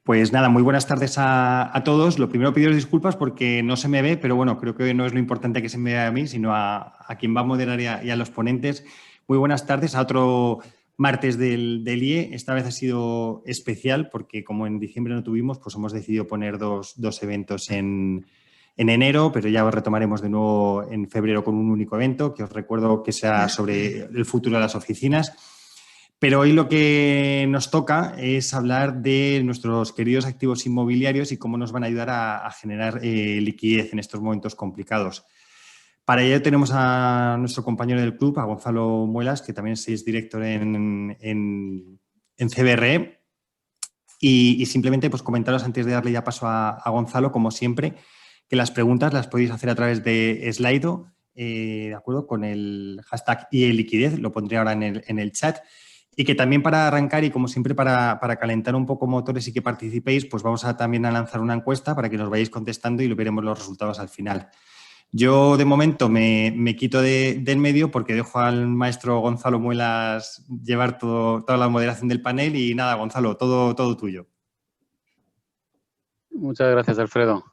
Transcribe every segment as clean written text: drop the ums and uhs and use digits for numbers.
Pues nada, muy buenas tardes a todos. Lo primero, pediros disculpas porque no se me ve, pero bueno, creo que no es lo importante que se me vea a mí, sino a quien va a moderar y a los ponentes. Muy buenas tardes a otro martes del IE. Esta vez ha sido especial porque como en diciembre no tuvimos, pues hemos decidido poner dos eventos en enero, pero ya retomaremos de nuevo en febrero con un único evento, que os recuerdo que sea sobre el futuro de las oficinas. Pero hoy lo que nos toca es hablar de nuestros queridos activos inmobiliarios y cómo nos van a ayudar a generar liquidez en estos momentos complicados. Para ello tenemos a nuestro compañero del club, a Gonzalo Muelas, que también es director en CBRE. Y simplemente pues comentaros antes de darle ya paso a Gonzalo, como siempre, que las preguntas las podéis hacer a través de Slido, de acuerdo, con el hashtag IELiquidez, lo pondré ahora en el chat. Y que también para arrancar y como siempre para calentar un poco motores y que participéis, pues vamos también a lanzar una encuesta para que nos vayáis contestando y lo veremos los resultados al final. Yo de momento me quito del medio porque dejo al maestro Gonzalo Muelas llevar toda la moderación del panel y nada, Gonzalo, todo tuyo. Muchas gracias, Alfredo.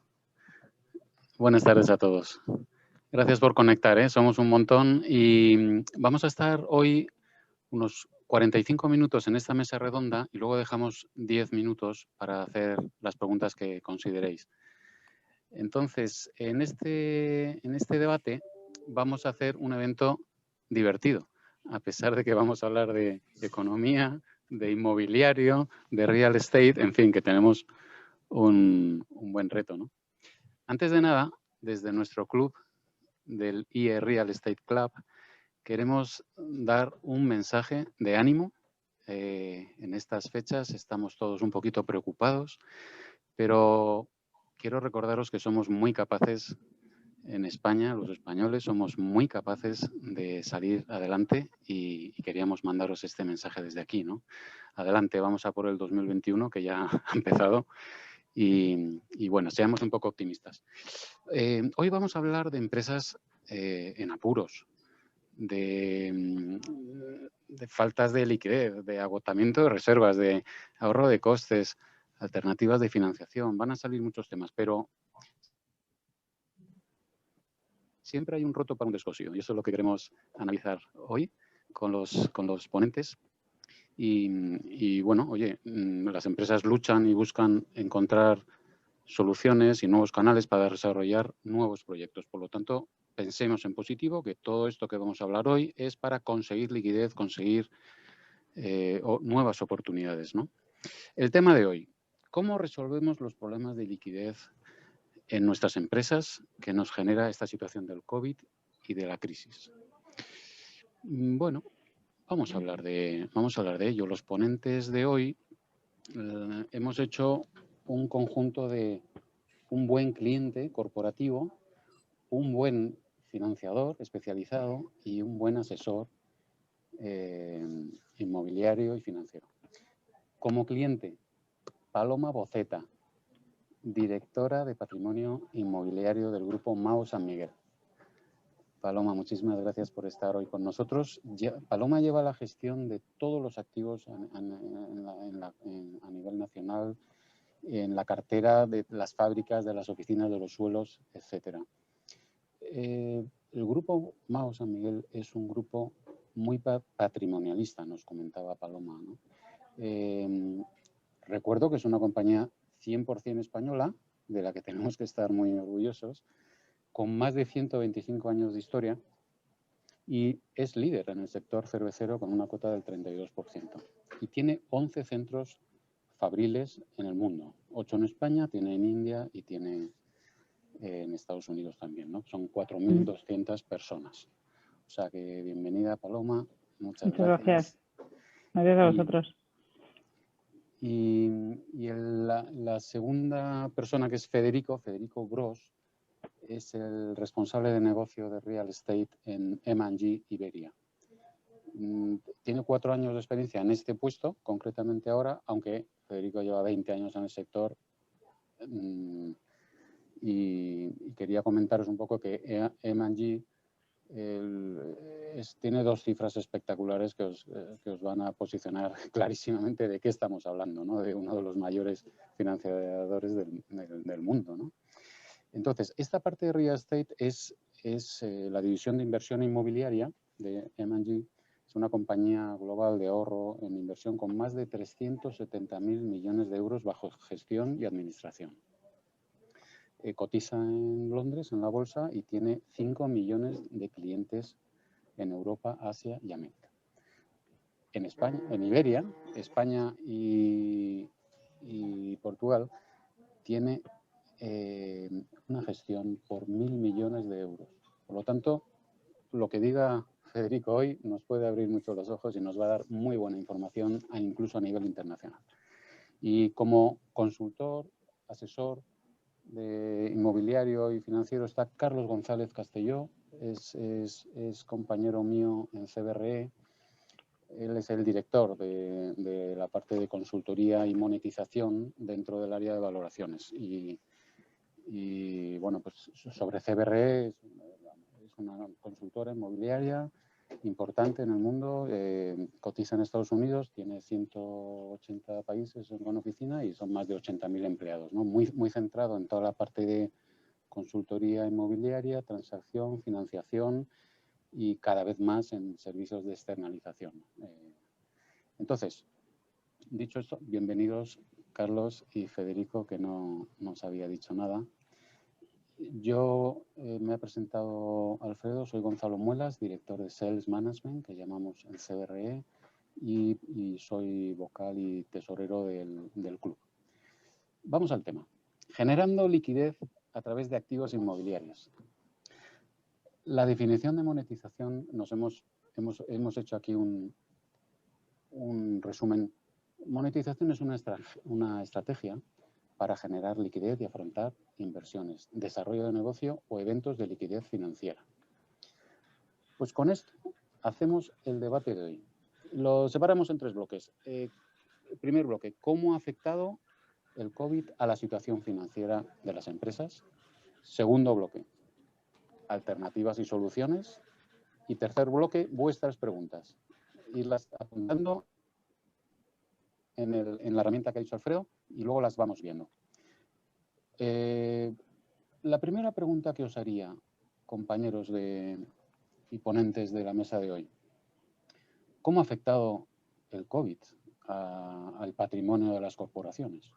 Buenas tardes a todos. Gracias por conectar, ¿eh? Somos un montón y vamos a estar hoy unos 45 minutos en esta mesa redonda y luego dejamos 10 minutos para hacer las preguntas que consideréis. Entonces, en este debate vamos a hacer un evento divertido, a pesar de que vamos a hablar de economía, de inmobiliario, de real estate, en fin, que tenemos un buen reto, ¿no? Antes de nada, desde nuestro club del IE Real Estate Club, queremos dar un mensaje de ánimo. En estas fechas estamos todos un poquito preocupados, pero quiero recordaros que somos muy capaces en España, los españoles, somos muy capaces de salir adelante y queríamos mandaros este mensaje desde aquí, ¿no? Adelante, vamos a por el 2021, que ya ha empezado. Y bueno, seamos un poco optimistas. Hoy vamos a hablar de empresas en apuros, de faltas de liquidez, de agotamiento de reservas, de ahorro de costes, alternativas de financiación. Van a salir muchos temas, pero siempre hay un roto para un descosido y eso es lo que queremos analizar hoy con los ponentes. Y bueno, oye, las empresas luchan y buscan encontrar soluciones y nuevos canales para desarrollar nuevos proyectos. Por lo tanto, pensemos en positivo, que todo esto que vamos a hablar hoy es para conseguir liquidez, conseguir nuevas oportunidades, ¿no? El tema de hoy, ¿cómo resolvemos los problemas de liquidez en nuestras empresas que nos genera esta situación del COVID y de la crisis? Bueno, vamos a hablar de ello. Los ponentes de hoy hemos hecho un conjunto de un buen cliente corporativo, un buen financiador especializado y un buen asesor inmobiliario y financiero. Como cliente, Paloma Boceta, directora de Patrimonio Inmobiliario del Grupo MAO San Miguel. Paloma, muchísimas gracias por estar hoy con nosotros. Paloma lleva la gestión de todos los activos a nivel nacional, en la cartera de las fábricas, de las oficinas, de los suelos, etcétera. El grupo MAO San Miguel es un grupo muy patrimonialista, nos comentaba Paloma, ¿no? Recuerdo que es una compañía 100% española, de la que tenemos que estar muy orgullosos, con más de 125 años de historia y es líder en el sector cervecero con una cuota del 32%. Y tiene 11 centros fabriles en el mundo, 8 en España, tiene en India y tiene en Estados Unidos también, ¿no? Son 4.200 personas. O sea que bienvenida, Paloma. Muchas gracias. Gracias a vosotros. Y la segunda persona, que es Federico Gros, es el responsable de negocio de real estate en M&G Iberia. Tiene 4 años de experiencia en este puesto, concretamente ahora, aunque Federico lleva 20 años en el sector. Y quería comentaros un poco que M&G tiene dos cifras espectaculares que os van a posicionar clarísimamente de qué estamos hablando, ¿no? De uno de los mayores financiadores del mundo, ¿no? Entonces, esta parte de real estate es la división de inversión inmobiliaria de M&G. Es una compañía global de ahorro en inversión con más de 370.000 millones de euros bajo gestión y administración. Cotiza en Londres, en la bolsa, y tiene 5 millones de clientes en Europa, Asia y América. En España, en Iberia, España y Portugal, tiene una gestión por 1.000 millones de euros. Por lo tanto, lo que diga Federico hoy nos puede abrir mucho los ojos y nos va a dar muy buena información, incluso a nivel internacional. Y como consultor, asesor de inmobiliario y financiero está Carlos González Castelló, es compañero mío en CBRE. Él es el director de la parte de consultoría y monetización dentro del área de valoraciones. Y bueno, pues sobre CBRE, es una consultora inmobiliaria importante en el mundo, cotiza en Estados Unidos, tiene 180 países con oficina y son más de 80.000 empleados, ¿no? Muy centrado en toda la parte de consultoría inmobiliaria, transacción, financiación y cada vez más en servicios de externalización. Entonces, dicho esto, bienvenidos Carlos y Federico, que no os había dicho nada. Yo me ha presentado Alfredo, soy Gonzalo Muelas, director de Sales Management, que llamamos en CBRE, y soy vocal y tesorero del club. Vamos al tema. Generando liquidez a través de activos inmobiliarios. La definición de monetización, hemos hecho aquí un resumen. Monetización es una estrategia para generar liquidez y afrontar inversiones, desarrollo de negocio o eventos de liquidez financiera. Pues con esto hacemos el debate de hoy. Lo separamos en 3 bloques. Primer bloque, ¿cómo ha afectado el COVID a la situación financiera de las empresas? Segundo bloque, alternativas y soluciones. Y tercer bloque, vuestras preguntas. Irlas apuntando en la herramienta que ha dicho Alfredo y luego las vamos viendo. La primera pregunta que os haría, compañeros y ponentes de la mesa de hoy, ¿cómo ha afectado el COVID al patrimonio de las corporaciones?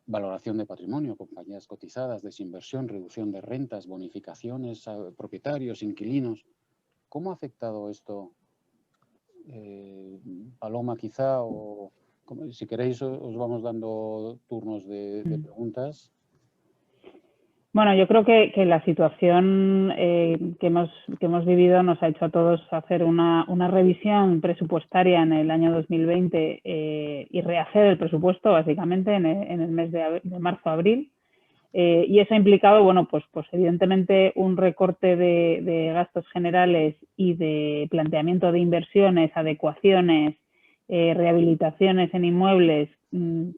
Valoración de patrimonio, compañías cotizadas, desinversión, reducción de rentas, bonificaciones a propietarios, inquilinos. ¿Cómo ha afectado esto? Paloma, quizá, o si queréis os vamos dando turnos de preguntas. Bueno, yo creo que la situación que hemos vivido nos ha hecho a todos hacer una revisión presupuestaria en el año 2020 y rehacer el presupuesto, básicamente, en el mes de marzo-abril. Y eso ha implicado, bueno, pues evidentemente un recorte de gastos generales y de planteamiento de inversiones, adecuaciones, rehabilitaciones en inmuebles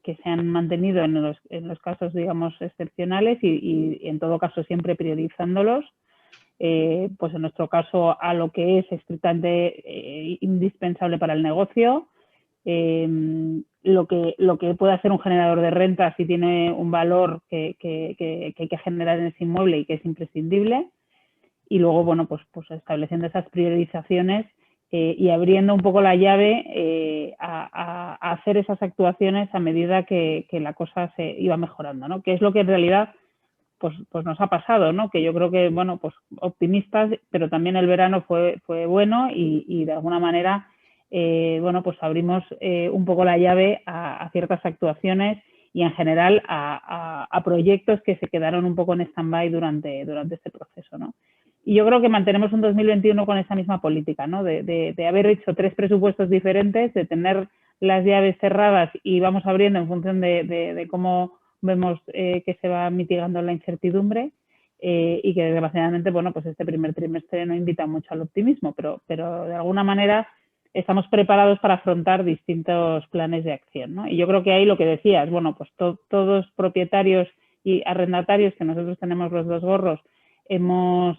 que se han mantenido en los casos, digamos, excepcionales y en todo caso siempre priorizándolos. Pues en nuestro caso a lo que es estrictamente indispensable para el negocio. Lo que puede hacer un generador de renta si tiene un valor que hay que generar en ese inmueble y que es imprescindible. Y luego, bueno, pues estableciendo esas priorizaciones y abriendo un poco la llave a hacer esas actuaciones a medida que la cosa se iba mejorando, ¿no? Que es lo que en realidad pues nos ha pasado, ¿no? Que yo creo que, bueno, pues optimistas, pero también el verano fue bueno y de alguna manera bueno, pues abrimos un poco la llave a ciertas actuaciones y en general a proyectos que se quedaron un poco en stand-by durante este proceso, ¿no? Y yo creo que mantenemos un 2021 con esa misma política, ¿no? De haber hecho 3 presupuestos diferentes, de tener las llaves cerradas y vamos abriendo en función de cómo vemos que se va mitigando la incertidumbre y que desgraciadamente, bueno, pues este primer trimestre no invita mucho al optimismo, pero de alguna manera estamos preparados para afrontar distintos planes de acción, ¿no? Y yo creo que ahí lo que decías, bueno, pues todos propietarios y arrendatarios, que nosotros tenemos los 2 gorros, hemos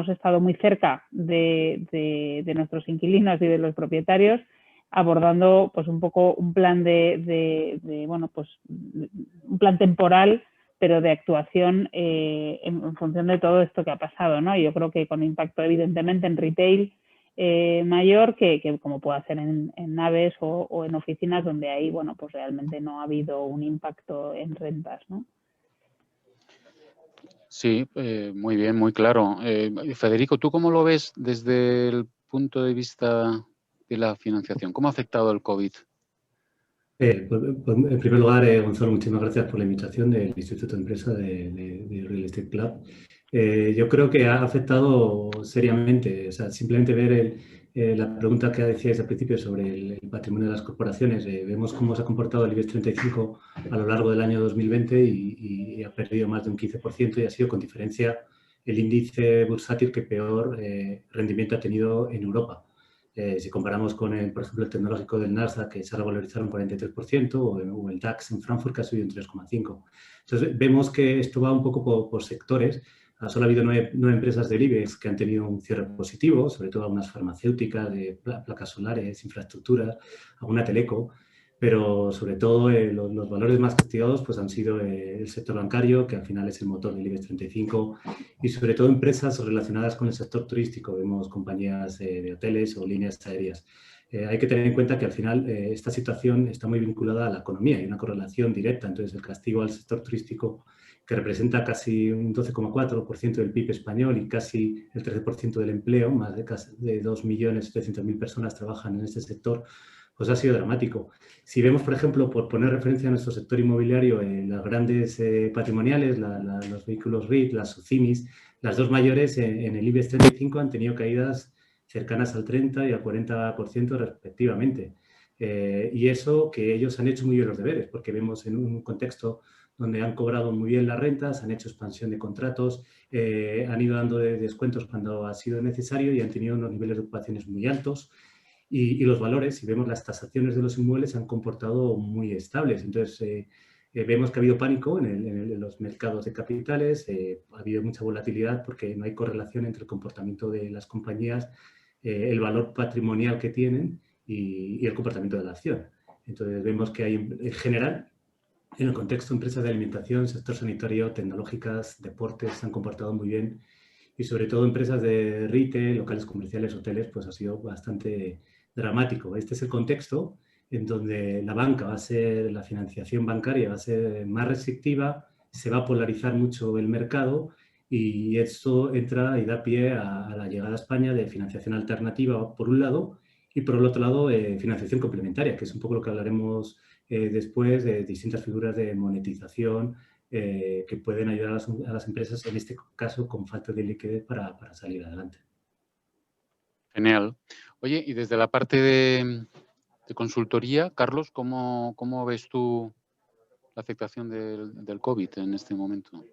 estado muy cerca de nuestros inquilinos y de los propietarios, abordando pues un poco un plan bueno, pues un plan temporal, pero de actuación en función de todo esto que ha pasado, ¿no? Yo creo que con impacto evidentemente en retail mayor que como puede ser en naves o en oficinas donde ahí, bueno, pues realmente no ha habido un impacto en rentas, ¿no? Sí, muy bien, muy claro. Federico, ¿tú cómo lo ves desde el punto de vista de la financiación? ¿Cómo ha afectado el COVID? Pues, en primer lugar, Gonzalo, muchísimas gracias por la invitación del Instituto de Empresa de Real Estate Club. Yo creo que ha afectado seriamente, o sea, simplemente ver la pregunta que decíais al principio sobre el patrimonio de las corporaciones. Vemos cómo se ha comportado el IBEX 35 a lo largo del año 2020 y ha perdido más de un 15% y ha sido con diferencia el índice bursátil que peor rendimiento ha tenido en Europa. Si comparamos con, por ejemplo, el tecnológico del Nasdaq, que se ha revalorizado un 43%, o el DAX en Frankfurt, que ha subido un 3,5%. Entonces, vemos que esto va un poco por sectores. Solo ha habido 9 empresas del IBEX que han tenido un cierre positivo, sobre todo algunas farmacéuticas, de placas solares, infraestructuras, alguna teleco, pero sobre todo los valores más castigados pues, han sido el sector bancario, que al final es el motor del IBEX 35, y sobre todo empresas relacionadas con el sector turístico. Vemos compañías de hoteles o líneas aéreas. Hay que tener en cuenta que al final esta situación está muy vinculada a la economía, hay una correlación directa. Entonces, el castigo al sector turístico, que representa casi un 12,4% del PIB español y casi el 13% del empleo, más de 2.700.000 personas trabajan en este sector, pues ha sido dramático. Si vemos, por ejemplo, por poner referencia a nuestro sector inmobiliario, las grandes patrimoniales, los vehículos REIT, las SOCIMIs, las dos mayores en el IBEX 35 han tenido caídas cercanas al 30 y al 40% respectivamente. Y eso que ellos han hecho muy bien los deberes, porque vemos en un contexto donde han cobrado muy bien las rentas, han hecho expansión de contratos, han ido dando descuentos cuando ha sido necesario y han tenido unos niveles de ocupaciones muy altos. Y los valores, si vemos las tasaciones de los inmuebles, se han comportado muy estables. Entonces, vemos que ha habido pánico en los mercados de capitales, ha habido mucha volatilidad porque no hay correlación entre el comportamiento de las compañías, el valor patrimonial que tienen y el comportamiento de la acción. Entonces, vemos que hay, en general, en el contexto, empresas de alimentación, sector sanitario, tecnológicas, deportes, se han comportado muy bien. Y sobre todo empresas de retail, locales comerciales, hoteles, pues ha sido bastante dramático. Este es el contexto en donde la banca va a ser, la financiación bancaria va a ser más restrictiva, se va a polarizar mucho el mercado y esto entra y da pie a la llegada a España de financiación alternativa por un lado y por el otro lado financiación complementaria, que es un poco lo que hablaremos después, de distintas figuras de monetización que pueden ayudar a las empresas, en este caso con falta de liquidez para salir adelante. Genial. Oye, y desde la parte de consultoría, Carlos, ¿cómo ves tú la afectación del COVID en este momento?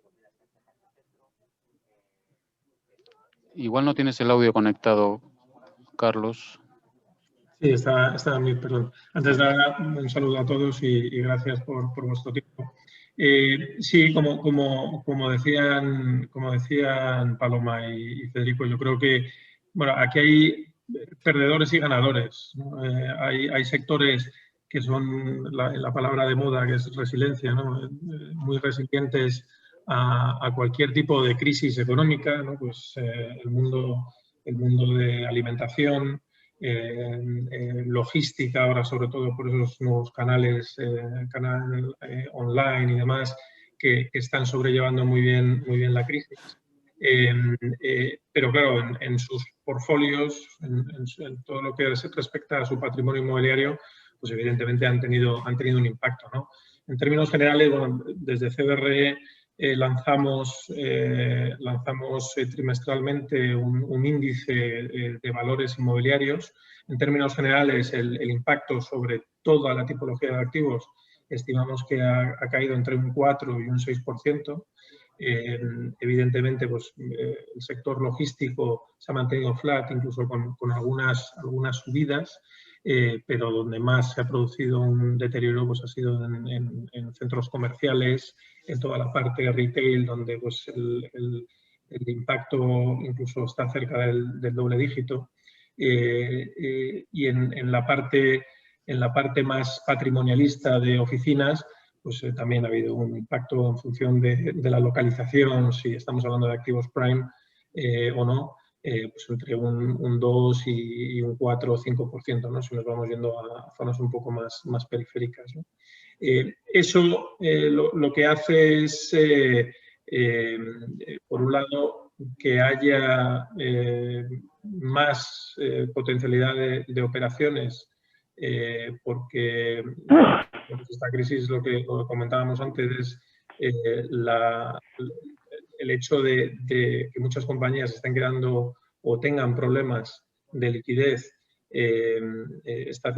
Igual no tienes el audio conectado, Carlos. Sí, está en mí, perdón. Antes de nada, un saludo a todos y gracias por vuestro tiempo. Sí, como decían Paloma y Federico, yo creo que bueno, aquí hay perdedores y ganadores, ¿no? Hay sectores que son la palabra de moda, que es resiliencia, ¿no? Muy resilientes a cualquier tipo de crisis económica, ¿no? Pues el mundo de alimentación, logística, ahora sobre todo por esos nuevos canales online y demás, que están sobrellevando muy bien la crisis. Pero claro, en sus portfolios, en todo lo que respecta a su patrimonio inmobiliario, pues evidentemente han tenido un impacto, ¿no? En términos generales, bueno, desde CBRE lanzamos trimestralmente un índice de valores inmobiliarios. En términos generales, el impacto sobre toda la tipología de activos estimamos que ha caído entre un 4 y un 6%. Evidentemente, pues, el sector logístico se ha mantenido flat, incluso con algunas subidas, pero donde más se ha producido un deterioro pues, ha sido en centros comerciales, en toda la parte de retail, donde pues, el impacto incluso está cerca del doble dígito. Y en la parte más patrimonialista de oficinas, pues también ha habido un impacto en función de la localización, si estamos hablando de activos prime o no, pues entre un 2 y un 4 o 5%, ¿no? Si nos vamos yendo a zonas un poco más periféricas, ¿no? Eso lo que hace es, por un lado, que haya más potencialidad de operaciones, porque esta crisis, lo que comentábamos antes, es el hecho de que muchas compañías estén quedando o tengan problemas de liquidez. Está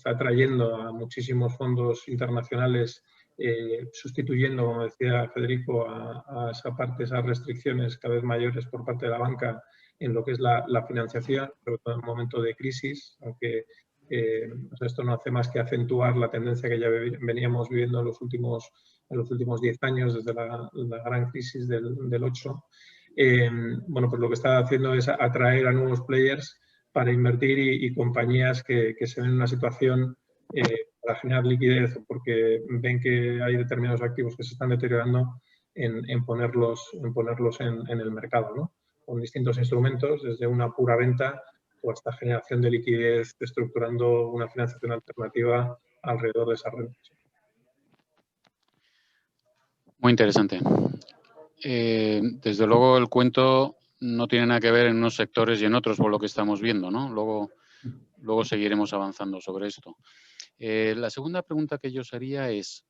atrayendo a muchísimos fondos internacionales, sustituyendo, como decía Federico, a esa parte, esas restricciones cada vez mayores por parte de la banca en lo que es la financiación, sobre todo en un momento de crisis, aunque esto no hace más que acentuar la tendencia que ya veníamos viviendo en los últimos 10 años, desde la gran crisis del 8. Bueno, pues lo que está haciendo es atraer a nuevos players para invertir y compañías que se ven en una situación para generar liquidez, porque ven que hay determinados activos que se están deteriorando, en ponerlos en el mercado, ¿no? Con distintos instrumentos, desde una pura venta o hasta generación de liquidez, estructurando una financiación alternativa alrededor de esa renta. Muy interesante. Desde luego el cuento no tiene nada que ver en unos sectores y en otros por lo que estamos viendo, ¿no? Luego seguiremos avanzando sobre esto. La segunda pregunta que yo os haría es,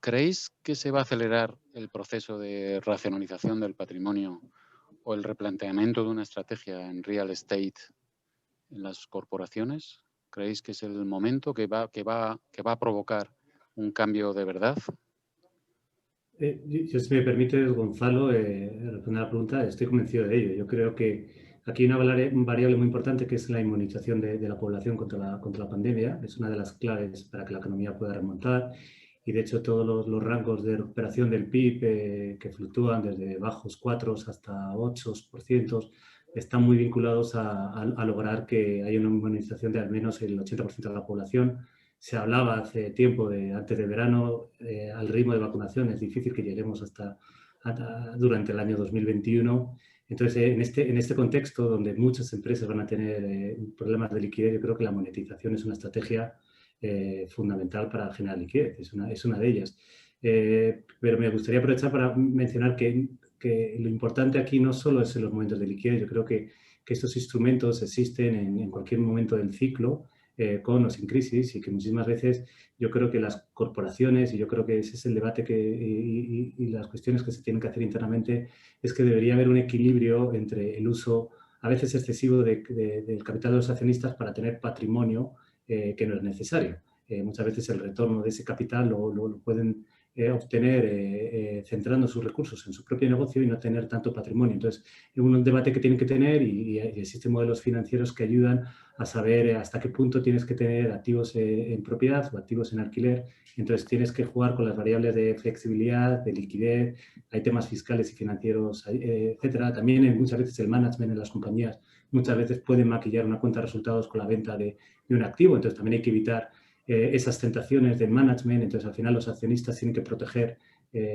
¿creéis que se va a acelerar el proceso de racionalización del patrimonio o el replanteamiento de una estrategia en real estate en las corporaciones? ¿Creéis que es el momento que va a provocar un cambio de verdad? Yo, si me permite, Gonzalo, responder a la pregunta, estoy convencido de ello. Yo creo que aquí hay una variable muy importante, que es la inmunización de la población contra la pandemia. Es una de las claves para que la economía pueda remontar. Y, de hecho, todos los rangos de recuperación del PIB que fluctúan desde bajos 4 hasta 8%, están muy vinculados a lograr que haya una inmunización de al menos el 80% de la población. Se hablaba hace tiempo, antes de verano, al ritmo de vacunación es difícil que lleguemos hasta durante el año 2021. Entonces, en este contexto, donde muchas empresas van a tener problemas de liquidez, yo creo que la monetización es una estrategia fundamental para generar liquidez, es una de ellas. Pero me gustaría aprovechar para mencionar que lo importante aquí no solo es en los momentos de liquidez. Yo creo que estos instrumentos existen en cualquier momento del ciclo, con o sin crisis, y que muchísimas veces yo creo que las corporaciones, y yo creo que ese es el debate y las cuestiones que se tienen que hacer internamente, es que debería haber un equilibrio entre el uso a veces excesivo del capital de los accionistas para tener patrimonio que no es necesario. Muchas veces el retorno de ese capital lo pueden obtener centrando sus recursos en su propio negocio y no tener tanto patrimonio. Entonces, es un debate que tienen que tener, y existen modelos financieros que ayudan a saber hasta qué punto tienes que tener activos en propiedad o activos en alquiler. Entonces, tienes que jugar con las variables de flexibilidad, de liquidez, hay temas fiscales y financieros, etcétera. También muchas veces el management en las compañías muchas veces pueden maquillar una cuenta de resultados con la venta de un activo. Entonces, también hay que evitar esas tentaciones del management. Entonces, al final, los accionistas tienen que proteger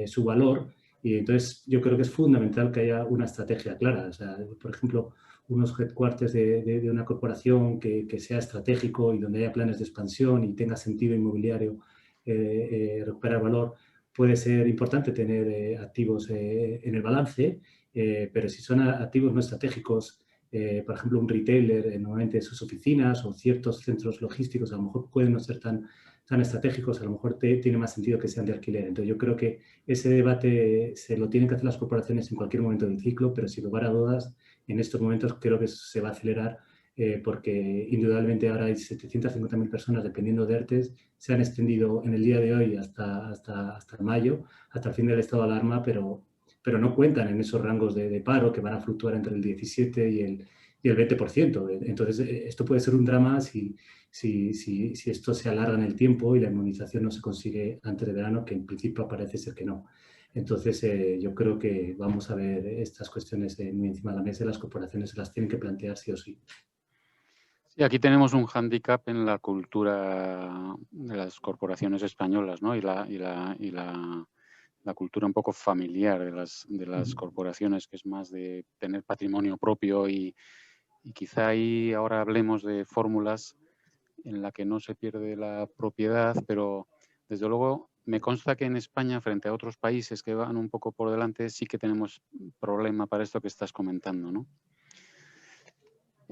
su valor, y entonces yo creo que es fundamental que haya una estrategia clara. O sea, por ejemplo, unos headquarters de una corporación que sea estratégico y donde haya planes de expansión y tenga sentido inmobiliario recuperar valor, puede ser importante tener activos en el balance, pero si son activos no estratégicos, por ejemplo, un retailer, normalmente sus oficinas o ciertos centros logísticos a lo mejor pueden no ser tan estratégicos, a lo mejor tiene más sentido que sean de alquiler. Entonces, yo creo que ese debate se lo tienen que hacer las corporaciones en cualquier momento del ciclo, pero sin lugar a dudas, en estos momentos creo que se va a acelerar, porque indudablemente ahora hay 750.000 personas dependiendo de ERTEs, se han extendido en el día de hoy hasta mayo, hasta el fin del estado de alarma, pero no cuentan en esos rangos de paro que van a fluctuar entre el 17 y el 20%. Entonces, esto puede ser un drama si esto se alarga en el tiempo y la inmunización no se consigue antes de verano, que en principio parece ser que no. Entonces, yo creo que vamos a ver estas cuestiones muy encima de la mesa y las corporaciones se las tienen que plantear sí o sí. Sí, aquí tenemos un hándicap en la cultura de las corporaciones españolas, ¿no? Y la cultura un poco familiar de las corporaciones, que es más de tener patrimonio propio y quizá ahí ahora hablemos de fórmulas en la que no se pierde la propiedad, pero desde luego me consta que en España, frente a otros países que van un poco por delante, sí que tenemos problema para esto que estás comentando, ¿no?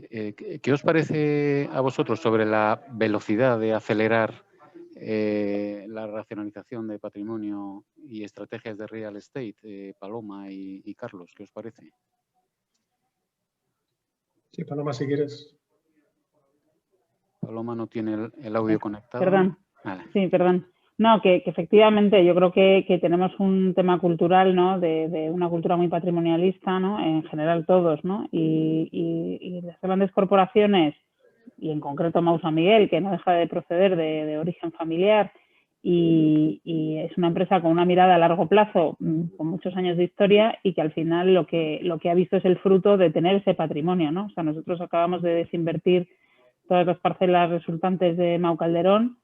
¿Qué os parece a vosotros sobre la velocidad de acelerar la racionalización de patrimonio y estrategias de real estate, Paloma y Carlos? ¿Qué os parece? Sí, Paloma, si quieres. Paloma no tiene el audio conectado. Perdón. Vale. Sí, perdón. No, que efectivamente yo creo que tenemos un tema cultural, ¿no? De una cultura muy patrimonialista, ¿no? En general todos, ¿no? Y las grandes corporaciones, y en concreto Maus San Miguel, que no deja de proceder de origen familiar y es una empresa con una mirada a largo plazo, con muchos años de historia y que al final lo que ha visto es el fruto de tener ese patrimonio, ¿no? O sea, nosotros acabamos de desinvertir todas las parcelas resultantes de Mau Calderón,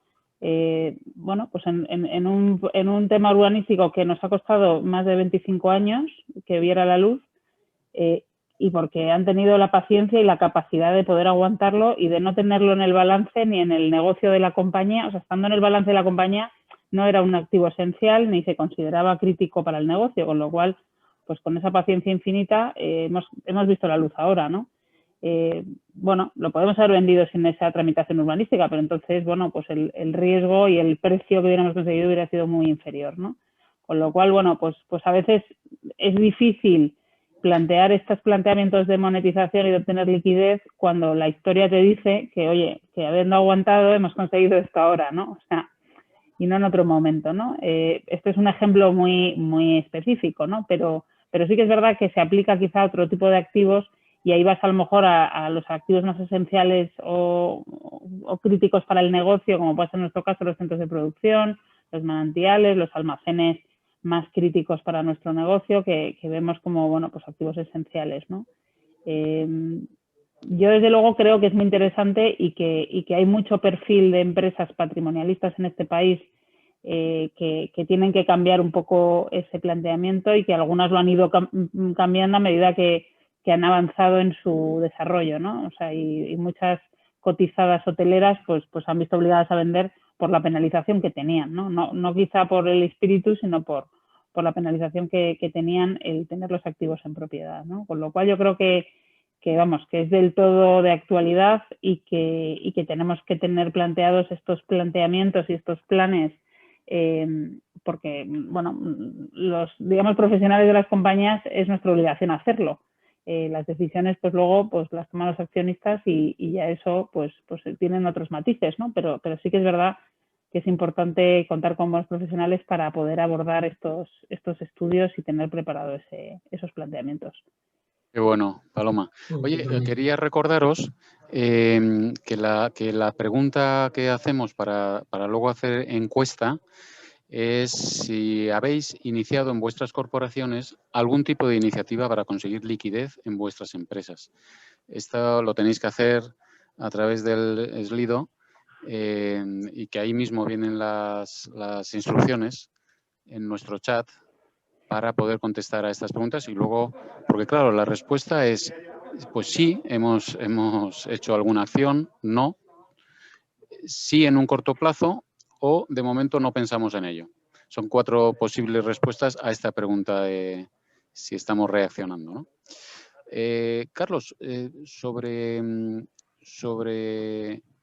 bueno, pues en un tema urbanístico que nos ha costado más de 25 años que viera la luz, y porque han tenido la paciencia y la capacidad de poder aguantarlo y de no tenerlo en el balance ni en el negocio de la compañía. O sea, estando en el balance de la compañía no era un activo esencial ni se consideraba crítico para el negocio, con lo cual, pues con esa paciencia infinita hemos visto la luz ahora, ¿no? Bueno, lo podemos haber vendido sin esa tramitación urbanística, pero entonces, bueno, pues el riesgo y el precio que hubiéramos conseguido hubiera sido muy inferior, ¿no? Con lo cual, bueno, pues a veces es difícil plantear estos planteamientos de monetización y de obtener liquidez cuando la historia te dice que, oye, que habiendo aguantado hemos conseguido esto ahora, ¿no? O sea, y no en otro momento, ¿no? Este es un ejemplo muy específico, ¿no? Pero sí que es verdad que se aplica quizá a otro tipo de activos y ahí vas a lo mejor a los activos más esenciales o críticos para el negocio, como puede ser en nuestro caso los centros de producción, los manantiales, los almacenes más críticos para nuestro negocio, que vemos como, bueno, pues activos esenciales, ¿no? Yo desde luego creo que es muy interesante y que hay mucho perfil de empresas patrimonialistas en este país que tienen que cambiar un poco ese planteamiento y que algunas lo han ido cambiando a medida que han avanzado en su desarrollo, ¿no? O sea, y muchas cotizadas hoteleras pues han visto obligadas a vender por la penalización que tenían, ¿no? No quizá por el espíritu, sino por la penalización que tenían el tener los activos en propiedad, ¿no? Con lo cual yo creo que vamos, que es del todo de actualidad y que tenemos que tener planteados estos planteamientos y estos planes porque, bueno, los, digamos, profesionales de las compañías es nuestra obligación hacerlo. Las decisiones, pues luego, pues las toman los accionistas y ya eso, pues tienen otros matices, ¿no? Pero sí que es verdad que es importante contar con buenos profesionales para poder abordar estos estudios y tener preparados esos planteamientos. Qué bueno, Paloma. Oye, quería recordaros que la pregunta que hacemos para luego hacer encuesta es si habéis iniciado en vuestras corporaciones algún tipo de iniciativa para conseguir liquidez en vuestras empresas. Esto lo tenéis que hacer a través del Slido y que ahí mismo vienen las instrucciones en nuestro chat para poder contestar a estas preguntas y luego, porque claro, la respuesta es, pues sí, hemos hecho alguna acción, no, sí en un corto plazo o de momento no pensamos en ello. Son 4 posibles respuestas a esta pregunta de si estamos reaccionando, ¿no? Carlos, sobre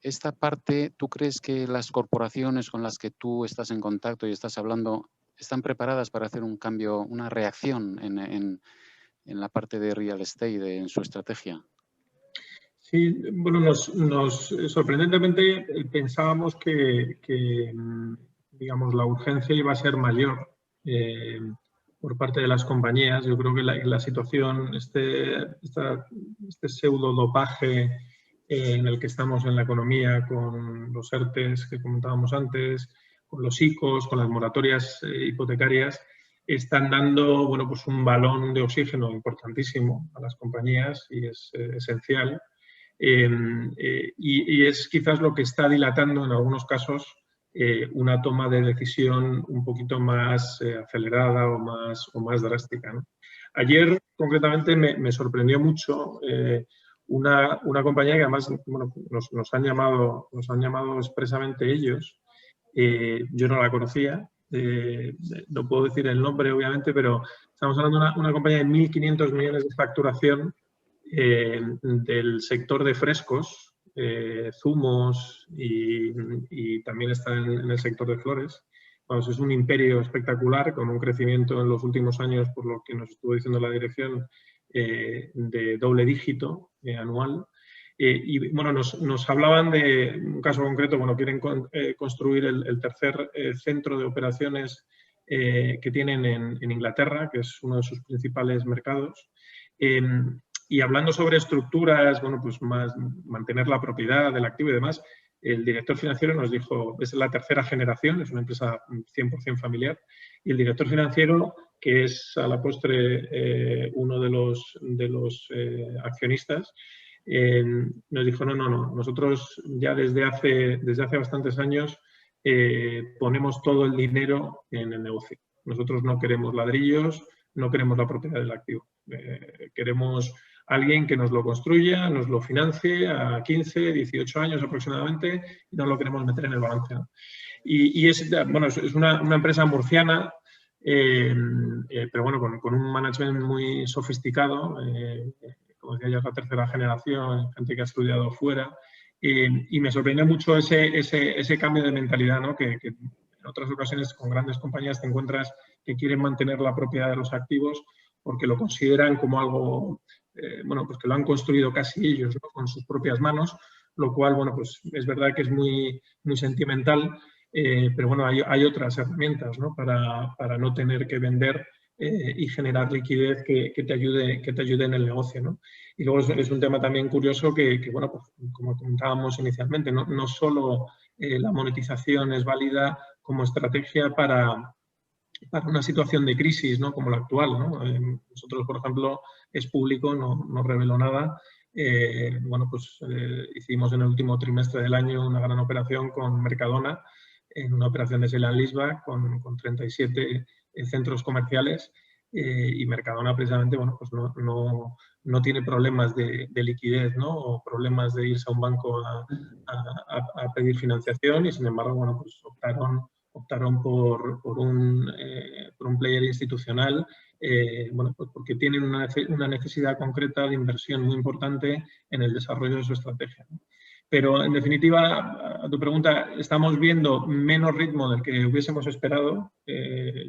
esta parte, ¿tú crees que las corporaciones con las que tú estás en contacto y estás hablando están preparadas para hacer un cambio, una reacción en la parte de real estate, en su estrategia? Sí, bueno, sorprendentemente pensábamos que digamos, la urgencia iba a ser mayor por parte de las compañías. Yo creo que la situación, este pseudo dopaje en el que estamos en la economía con los ERTEs que comentábamos antes, con los ICOs, con las moratorias hipotecarias, están dando, bueno, pues un balón de oxígeno importantísimo a las compañías y es esencial. Y es quizás lo que está dilatando en algunos casos una toma de decisión un poquito más acelerada o más drástica, ¿no? Ayer, concretamente, me sorprendió mucho una compañía que además, bueno, nos han llamado expresamente ellos. Yo no la conocía. No puedo decir el nombre, obviamente, pero estamos hablando de una compañía de 1.500 millones de facturación del sector de frescos, zumos y también está en el sector de flores. Vamos, es un imperio espectacular con un crecimiento en los últimos años, por lo que nos estuvo diciendo la dirección, de doble dígito anual. Y bueno, nos hablaban de un caso concreto, bueno, quieren construir el tercer centro de operaciones que tienen en Inglaterra, que es uno de sus principales mercados. Y hablando sobre estructuras, bueno, pues más mantener la propiedad del activo y demás, el director financiero nos dijo, es la tercera generación, es una empresa 100% familiar, y el director financiero, que es a la postre uno de los accionistas, nos dijo, no, nosotros ya desde hace bastantes años ponemos todo el dinero en el negocio. Nosotros no queremos ladrillos, no queremos la propiedad del activo. Queremos alguien que nos lo construya, nos lo financie a 15, 18 años aproximadamente y no lo queremos meter en el balance, ¿no? Y es una empresa murciana, pero bueno, con un management muy sofisticado, como decía, ya es la tercera generación, gente que ha estudiado fuera, y me sorprendió mucho ese cambio de mentalidad, ¿no? Que en otras ocasiones con grandes compañías te encuentras que quieren mantener la propiedad de los activos porque lo consideran como algo, bueno, pues que lo han construido casi ellos, ¿no? Con sus propias manos, lo cual, bueno, pues es verdad que es muy, muy sentimental, pero bueno, hay otras herramientas, ¿no? Para no tener que vender y generar liquidez que te ayude en el negocio, ¿no? Y luego es un tema también curioso que bueno, pues, como comentábamos inicialmente, no solo la monetización es válida como estrategia para una situación de crisis, ¿no? Como la actual, ¿no? Nosotros, por ejemplo, es público, no reveló nada. Bueno, pues hicimos en el último trimestre del año una gran operación con Mercadona, en una operación de sale and leaseback con 37 centros comerciales, y Mercadona precisamente, bueno, pues no tiene problemas de liquidez, ¿no? O problemas de irse a un banco a pedir financiación y, sin embargo, bueno, pues optaron por un player institucional, bueno, pues porque tienen una necesidad concreta de inversión muy importante en el desarrollo de su estrategia, ¿no? Pero, en definitiva, a tu pregunta, estamos viendo menos ritmo del que hubiésemos esperado.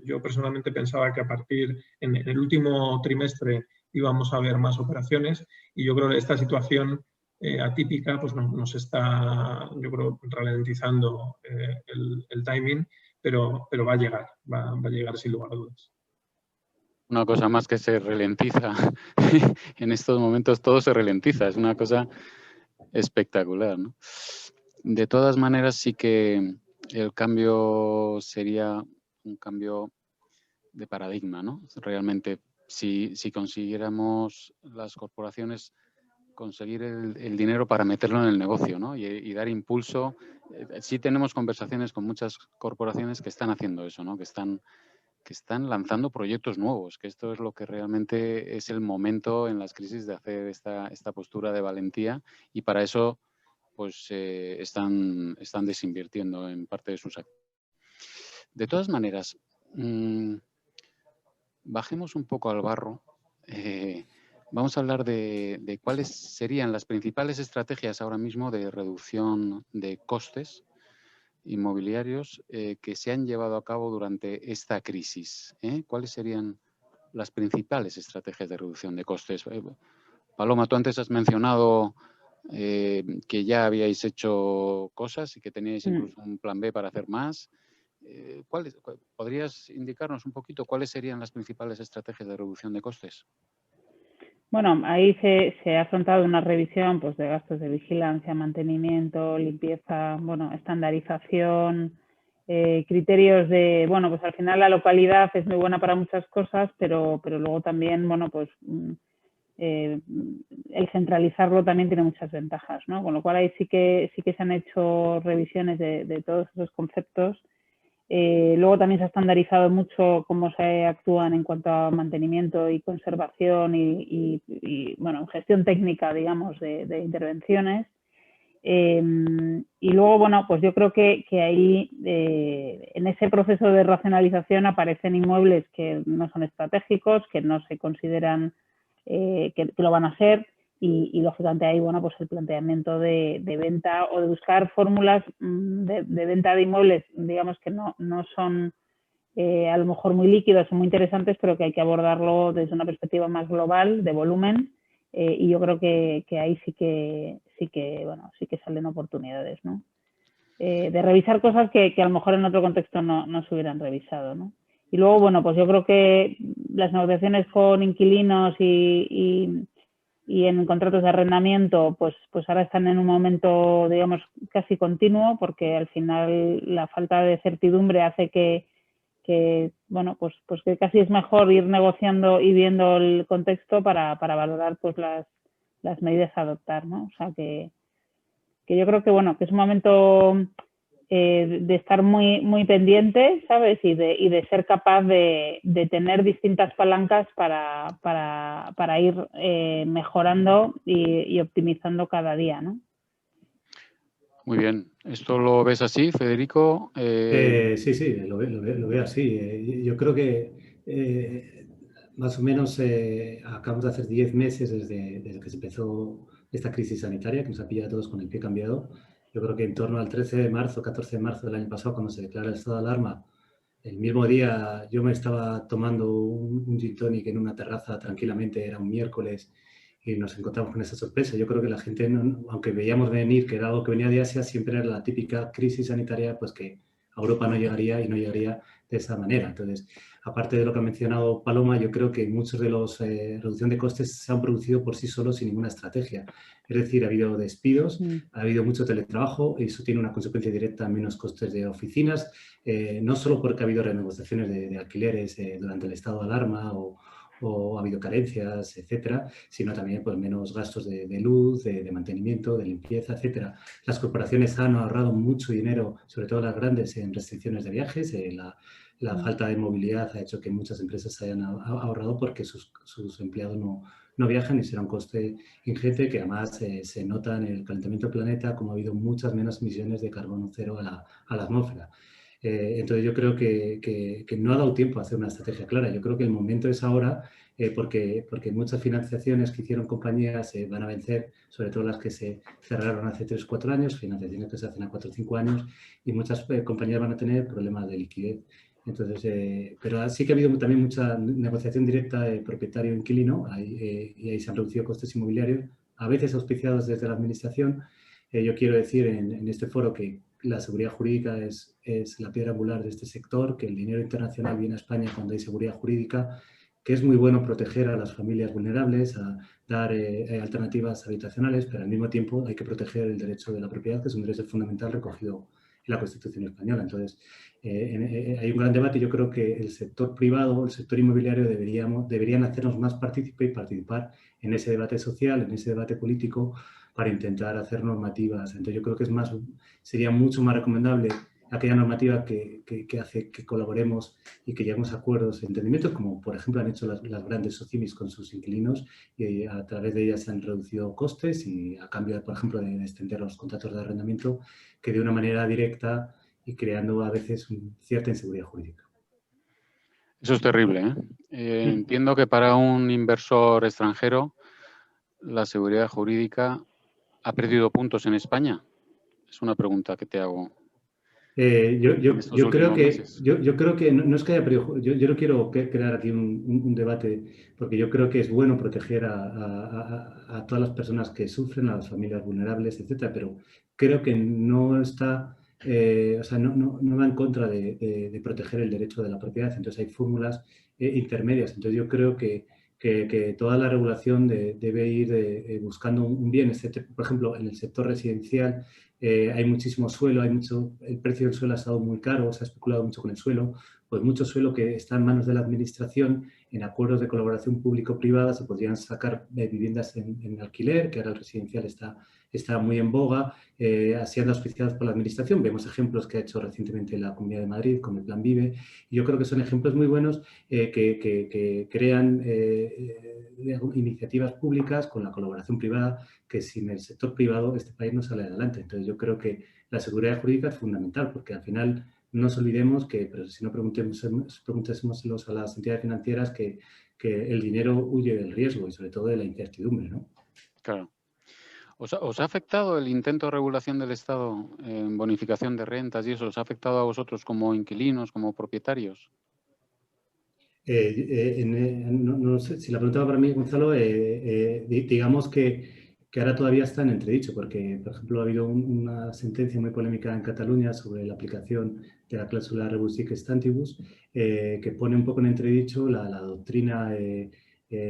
Yo personalmente pensaba que a partir en el último trimestre íbamos a ver más operaciones y yo creo que esta situación atípica pues nos está, yo creo, ralentizando el timing, pero va a llegar sin lugar a dudas. Una cosa más que se ralentiza. En estos momentos todo se ralentiza. Es una cosa espectacular, ¿no? De todas maneras, sí que el cambio sería un cambio de paradigma, ¿no? Realmente, si consiguiéramos las corporaciones conseguir el dinero para meterlo en el negocio, ¿no? Y dar impulso. Sí tenemos conversaciones con muchas corporaciones que están haciendo eso, ¿no? Que están lanzando proyectos nuevos, que esto es lo que realmente es el momento en las crisis de hacer esta postura de valentía, y para eso pues están desinvirtiendo en parte de sus activos. De todas maneras, bajemos un poco al barro. Vamos a hablar de cuáles serían las principales estrategias ahora mismo de reducción de costes inmobiliarios que se han llevado a cabo durante esta crisis. ¿Cuáles serían las principales estrategias de reducción de costes? Paloma, tú antes has mencionado que ya habíais hecho cosas y que teníais incluso un plan B para hacer más. ¿Podrías indicarnos un poquito cuáles serían las principales estrategias de reducción de costes? Bueno, ahí se ha afrontado una revisión pues, de gastos de vigilancia, mantenimiento, limpieza, bueno, estandarización, criterios de, bueno, pues al final la localidad es muy buena para muchas cosas, pero luego también, bueno, pues el centralizarlo también tiene muchas ventajas, ¿no? Con lo cual ahí sí que se han hecho revisiones de todos esos conceptos. Luego también se ha estandarizado mucho cómo se actúan en cuanto a mantenimiento y conservación y bueno, gestión técnica, digamos, de intervenciones. Y luego, bueno, pues yo creo que ahí en ese proceso de racionalización aparecen inmuebles que no son estratégicos, que no se consideran que lo van a ser y lógicamente ahí, bueno, pues el planteamiento de venta o de buscar fórmulas de venta de inmuebles, digamos que no son a lo mejor muy líquidos o muy interesantes, pero que hay que abordarlo desde una perspectiva más global, de volumen, y yo creo que ahí sí que bueno, sí que salen oportunidades, ¿no? De revisar cosas que a lo mejor en otro contexto no se hubieran revisado, ¿no? Y luego, bueno, pues yo creo que las negociaciones con inquilinos y en contratos de arrendamiento, pues ahora están en un momento, digamos, casi continuo, porque al final la falta de certidumbre hace que bueno, pues que casi es mejor ir negociando y viendo el contexto para valorar pues las medidas a adoptar, ¿no? O sea que yo creo que bueno, que es un momento de estar muy pendiente, ¿sabes? Y de ser capaz de tener distintas palancas para ir mejorando y optimizando cada día, ¿no? Muy bien. ¿Esto lo ves así, Federico? Sí, lo veo así. Yo creo que más o menos acabamos de hacer 10 meses desde que se empezó esta crisis sanitaria, que nos ha pillado a todos con el pie cambiado. Yo creo que en torno al 13 de marzo, 14 de marzo del año pasado, cuando se declara el estado de alarma, el mismo día yo me estaba tomando un gin tonic en una terraza tranquilamente, era un miércoles, y nos encontramos con esa sorpresa. Yo creo que la gente, aunque veíamos venir que era algo que venía de Asia, siempre era la típica crisis sanitaria, pues que a Europa no llegaría y no llegaría de esa manera. Entonces, aparte de lo que ha mencionado Paloma, yo creo que muchos de los reducción de costes se han producido por sí solos sin ninguna estrategia. Es decir, ha habido despidos, ha habido mucho teletrabajo y eso tiene una consecuencia directa, menos costes de oficinas, no solo porque ha habido renegociaciones de alquileres durante el estado de alarma o ha habido carencias, etcétera, sino también pues, menos gastos de luz, de mantenimiento, de limpieza, etcétera. Las corporaciones han ahorrado mucho dinero, sobre todo las grandes, en restricciones de viajes. La falta de movilidad ha hecho que muchas empresas se hayan ahorrado porque sus empleados no viajan y será un coste ingente que además se nota en el calentamiento del planeta, como ha habido muchas menos emisiones de carbono cero a la atmósfera. Entonces yo creo que no ha dado tiempo a hacer una estrategia clara. Yo creo que el momento es ahora porque muchas financiaciones que hicieron compañías van a vencer, sobre todo las que se cerraron hace 3 o 4 años, financiaciones que se hacen a 4 o 5 años, y muchas compañías van a tener problemas de liquidez. Entonces, pero sí que ha habido también mucha negociación directa de propietario-inquilino y ahí se han reducido costes inmobiliarios, a veces auspiciados desde la administración. Yo quiero decir en este foro que la seguridad jurídica es la piedra angular de este sector, que el dinero internacional viene a España cuando hay seguridad jurídica, que es muy bueno proteger a las familias vulnerables, a dar alternativas habitacionales, pero al mismo tiempo hay que proteger el derecho de la propiedad, que es un derecho fundamental recogido en la Constitución española. Entonces, hay un gran debate y yo creo que el sector privado, el sector inmobiliario deberían hacernos más partícipes y participar en ese debate social, en ese debate político, para intentar hacer normativas. Entonces yo creo que sería mucho más recomendable aquella normativa que hace que colaboremos y que lleguemos a acuerdos y entendimientos, como por ejemplo han hecho las grandes socimis con sus inquilinos, y a través de ellas se han reducido costes y a cambio, por ejemplo, de extender los contratos de arrendamiento, que de una manera directa y creando a veces cierta inseguridad jurídica. Eso es terrible, ¿eh? Entiendo que para un inversor extranjero la seguridad jurídica ha perdido puntos en España. Es una pregunta que te hago. Yo creo que no es que haya perdido, yo no quiero crear aquí un debate, porque yo creo que es bueno proteger a todas las personas que sufren, a las familias vulnerables, etcétera, pero creo que no está, o sea, no va en contra de proteger el derecho de la propiedad. Entonces hay fórmulas intermedias. Entonces yo creo que toda la regulación debe ir buscando un bien, por ejemplo, en el sector residencial. hay muchísimo suelo, el precio del suelo ha estado muy caro, se ha especulado mucho con el suelo, pues mucho suelo que está en manos de la administración, en acuerdos de colaboración público-privada se podrían sacar viviendas en alquiler, que ahora el residencial está muy en boga, siendo auspiciadas por la administración. Vemos ejemplos que ha hecho recientemente la Comunidad de Madrid con el Plan Vive, y yo creo que son ejemplos muy buenos que crean iniciativas públicas con la colaboración privada, que sin el sector privado este país no sale adelante. Entonces yo creo que la seguridad jurídica es fundamental, porque al final no nos olvidemos que, pero si no preguntémoselos a las entidades financieras, que el dinero huye del riesgo y sobre todo de la incertidumbre, ¿no? Claro. ¿Os ha afectado el intento de regulación del Estado en bonificación de rentas y eso? ¿Os ha afectado a vosotros como inquilinos, como propietarios? No sé, si la pregunta para mí, Gonzalo, digamos que ahora todavía está en entredicho, porque, por ejemplo, ha habido una sentencia muy polémica en Cataluña sobre la aplicación de la cláusula rebus sic stantibus, que pone un poco en entredicho la doctrina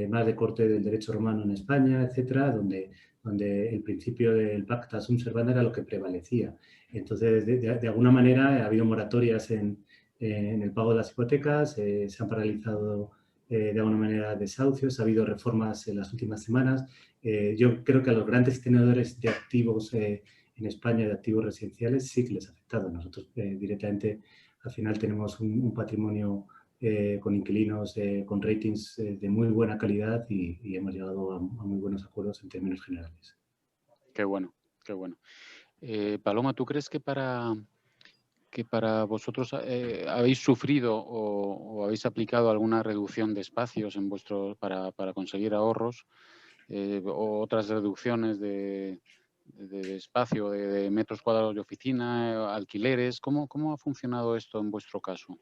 más de corte del derecho romano en España, etcétera, donde el principio del pacta sunt servanda era lo que prevalecía. Entonces, de alguna manera, ha habido moratorias en el pago de las hipotecas, se han paralizado de alguna manera desahucios, ha habido reformas en las últimas semanas. Yo creo que a los grandes tenedores de activos en España, de activos residenciales, sí que les ha afectado. Nosotros directamente al final tenemos un patrimonio con inquilinos, con ratings de muy buena calidad y hemos llegado a muy buenos acuerdos en términos generales. Qué bueno, qué bueno. Paloma, ¿tú crees que para vosotros habéis sufrido o habéis aplicado alguna reducción de espacios en para conseguir ahorros o otras reducciones de espacio, de metros cuadrados de oficina, alquileres? ¿Cómo ha funcionado esto en vuestro caso?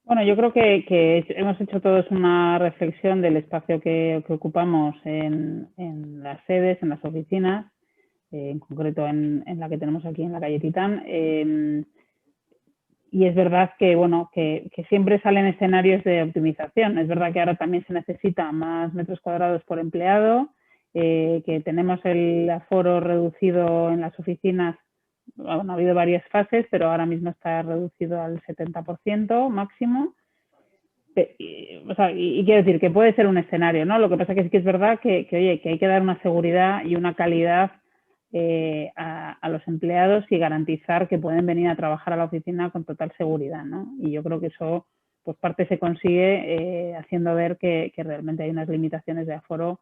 Bueno, yo creo que hemos hecho todos una reflexión del espacio que ocupamos en las sedes, en las oficinas, en concreto en la que tenemos aquí en la calle Titán. Y es verdad que, bueno, que siempre salen escenarios de optimización. Es verdad que ahora también se necesita más metros cuadrados por empleado, que tenemos el aforo reducido en las oficinas. Bueno, ha habido varias fases, pero ahora mismo está reducido al 70% máximo. O sea, y quiero decir que puede ser un escenario, ¿no? Lo que pasa que sí que es verdad que hay que dar una seguridad y una calidad a los empleados y garantizar que pueden venir a trabajar a la oficina con total seguridad, ¿no? Y yo creo que eso, pues parte se consigue haciendo ver que realmente hay unas limitaciones de aforo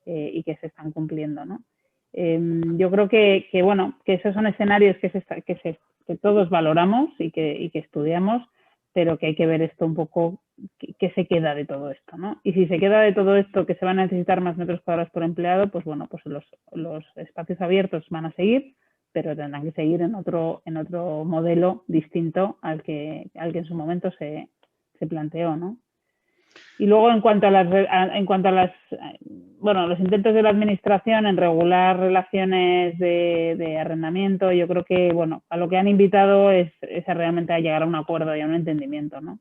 y que se están cumpliendo, ¿no? Yo creo que bueno, que esos son escenarios que todos valoramos y que estudiamos, pero que hay que ver esto un poco, qué se queda de todo esto, ¿no? Y si se queda de todo esto que se van a necesitar más metros cuadrados por empleado, pues bueno, pues los espacios abiertos van a seguir, pero tendrán que seguir en otro modelo distinto al que en su momento se planteó, ¿no? Y luego en cuanto a los intentos de la administración en regular relaciones de arrendamiento, yo creo que, bueno, a lo que han invitado es realmente a llegar a un acuerdo y a un entendimiento, ¿no?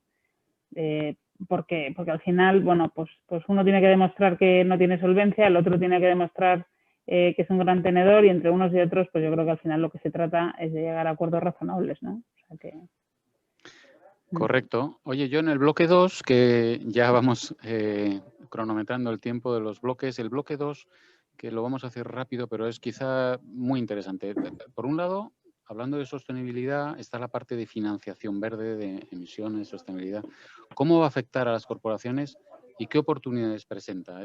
Porque al final, bueno, pues uno tiene que demostrar que no tiene solvencia, el otro tiene que demostrar que es un gran tenedor, y entre unos y otros, pues yo creo que al final lo que se trata es de llegar a acuerdos razonables, ¿no? O sea que... Correcto. Oye, yo en el bloque 2, que ya vamos cronometrando el tiempo de los bloques, el bloque 2, que lo vamos a hacer rápido, pero es quizá muy interesante. Por un lado, hablando de sostenibilidad, está la parte de financiación verde, de emisiones, sostenibilidad. ¿Cómo va a afectar a las corporaciones y qué oportunidades presenta?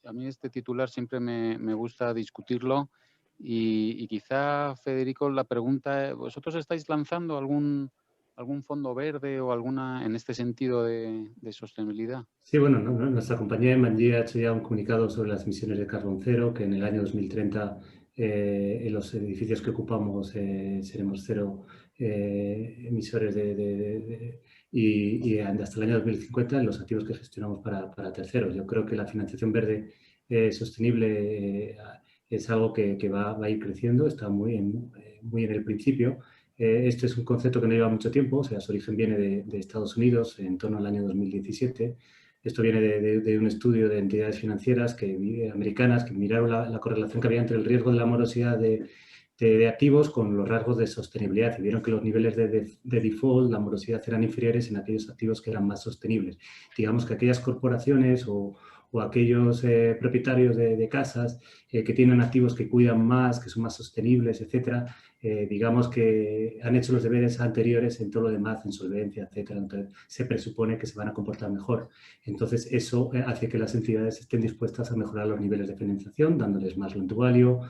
A mí este titular siempre me gusta discutirlo y quizá, Federico, la pregunta, ¿vosotros estáis lanzando algún fondo verde o alguna en este sentido de sostenibilidad? Sí, bueno, nuestra compañía Engie ha hecho ya un comunicado sobre las emisiones de carbón cero, que en el año 2030 en los edificios que ocupamos seremos cero emisores y hasta el año 2050 en los activos que gestionamos para terceros. Yo creo que la financiación verde sostenible es algo que va a ir creciendo, está muy en el principio. Este es un concepto que no lleva mucho tiempo, o sea, su origen viene de Estados Unidos en torno al año 2017. Esto viene de un estudio de entidades financieras americanas que miraron la correlación que había entre el riesgo de la morosidad de de activos con los rasgos de sostenibilidad y vieron que los niveles de default, la morosidad, eran inferiores en aquellos activos que eran más sostenibles. Digamos que aquellas corporaciones o aquellos propietarios de casas que tienen activos que cuidan más, que son más sostenibles, etcétera, digamos que han hecho los deberes anteriores en todo lo demás, en solvencia, etcétera. Entonces, se presupone que se van a comportar mejor. Entonces, eso hace que las entidades estén dispuestas a mejorar los niveles de financiación, dándoles más loan to value,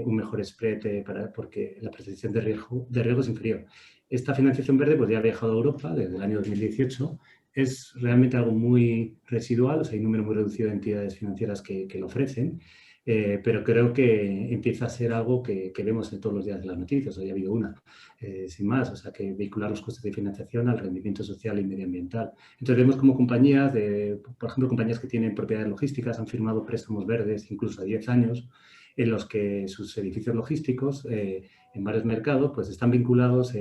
un mejor spread porque la percepción de riesgo es inferior. Esta financiación verde pues, ya ha viajado a Europa desde el año 2018. Es realmente algo muy residual, o sea, hay un número muy reducido de entidades financieras que lo ofrecen, pero creo que empieza a ser algo que vemos en todos los días de las noticias. Hoy ha habido una, sin más, o sea, que vincular los costes de financiación al rendimiento social y medioambiental. Entonces, vemos como compañías, por ejemplo, compañías que tienen propiedades logísticas han firmado préstamos verdes incluso a 10 años, en los que sus edificios logísticos en varios mercados pues están vinculados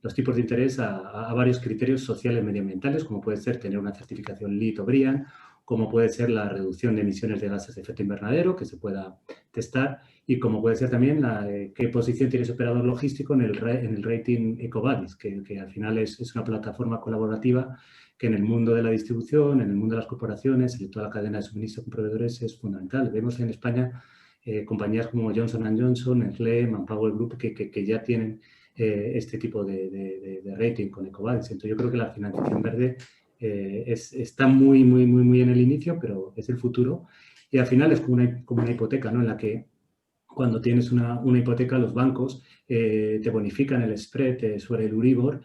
los tipos de interés a varios criterios sociales medioambientales, como puede ser tener una certificación LEED o BREEAM, como puede ser la reducción de emisiones de gases de efecto invernadero que se pueda testar y como puede ser también qué posición tiene ese operador logístico en el rating EcoVadis, que al final es una plataforma colaborativa que en el mundo de la distribución, en el mundo de las corporaciones, en toda la cadena de suministro con proveedores es fundamental. Vemos en España compañías como Johnson & Johnson, Nestlé, Manpower Group, que ya tienen este tipo de rating con EcoVadis. Entonces, yo creo que la financiación verde está muy en el inicio, pero es el futuro. Y al final es como una hipoteca, ¿no? En la que cuando tienes una hipoteca, los bancos te bonifican el spread sobre el Euribor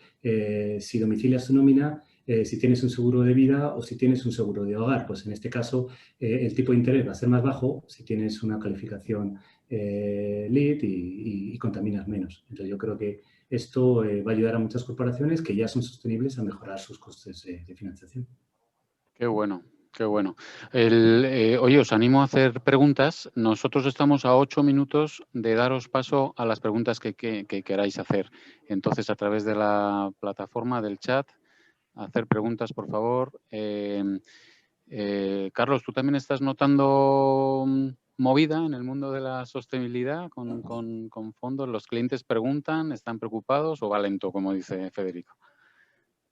si domicilias tu nómina, si tienes un seguro de vida o si tienes un seguro de hogar. Pues en este caso el tipo de interés va a ser más bajo si tienes una calificación LEED y contaminas menos. Entonces yo creo que esto va a ayudar a muchas corporaciones que ya son sostenibles a mejorar sus costes de financiación. Qué bueno. Qué bueno. Oye, os animo a hacer preguntas. Nosotros estamos a 8 minutos de daros paso a las preguntas que queráis hacer. Entonces, a través de la plataforma del chat, hacer preguntas, por favor. Carlos, ¿tú también estás notando movida en el mundo de la sostenibilidad con fondos? ¿Los clientes preguntan, están preocupados o va lento, como dice Federico?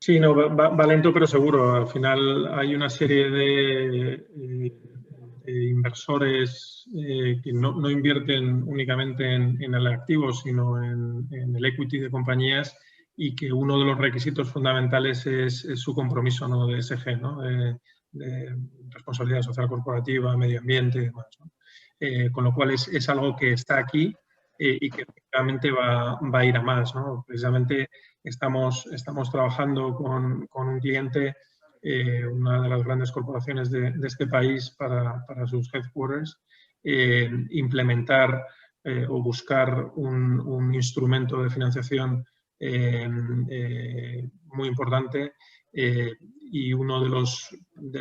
Sí, no, va lento pero seguro. Al final hay una serie de inversores que no invierten únicamente en el activo, sino en el equity de compañías y que uno de los requisitos fundamentales es su compromiso, ¿no? De ESG, ¿no? De responsabilidad social corporativa, medio ambiente y demás, ¿no? Con lo cual es algo que está aquí y que efectivamente va a ir a más, ¿no? Precisamente estamos trabajando con un cliente, una de las grandes corporaciones de este país para sus headquarters, implementar o buscar un instrumento de financiación muy importante y uno de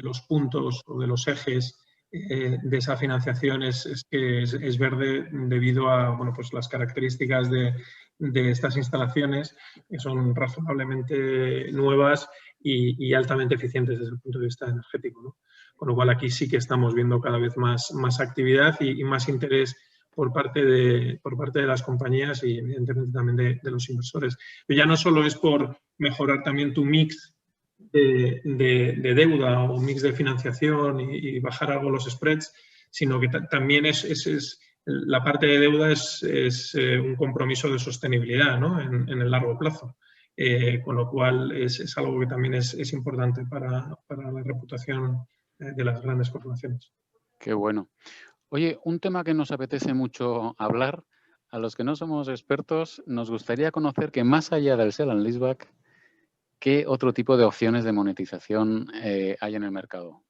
los puntos o de los ejes de esa financiación es que es verde debido a pues las características de estas instalaciones, que son razonablemente nuevas y altamente eficientes desde el punto de vista energético, ¿no? Con lo cual aquí sí que estamos viendo cada vez más actividad y más interés por parte de las compañías y evidentemente también de los inversores. Pero ya no solo es por mejorar también tu mix de deuda o mix de financiación y bajar algo los spreads, sino que también la parte de deuda es un compromiso de sostenibilidad, ¿no? en el largo plazo. Con lo cual es algo que también es importante para la reputación de las grandes corporaciones. Qué bueno. Oye, un tema que nos apetece mucho hablar, a los que no somos expertos, nos gustaría conocer que más allá del sell and leaseback, ¿qué otro tipo de opciones de monetización hay en el mercado?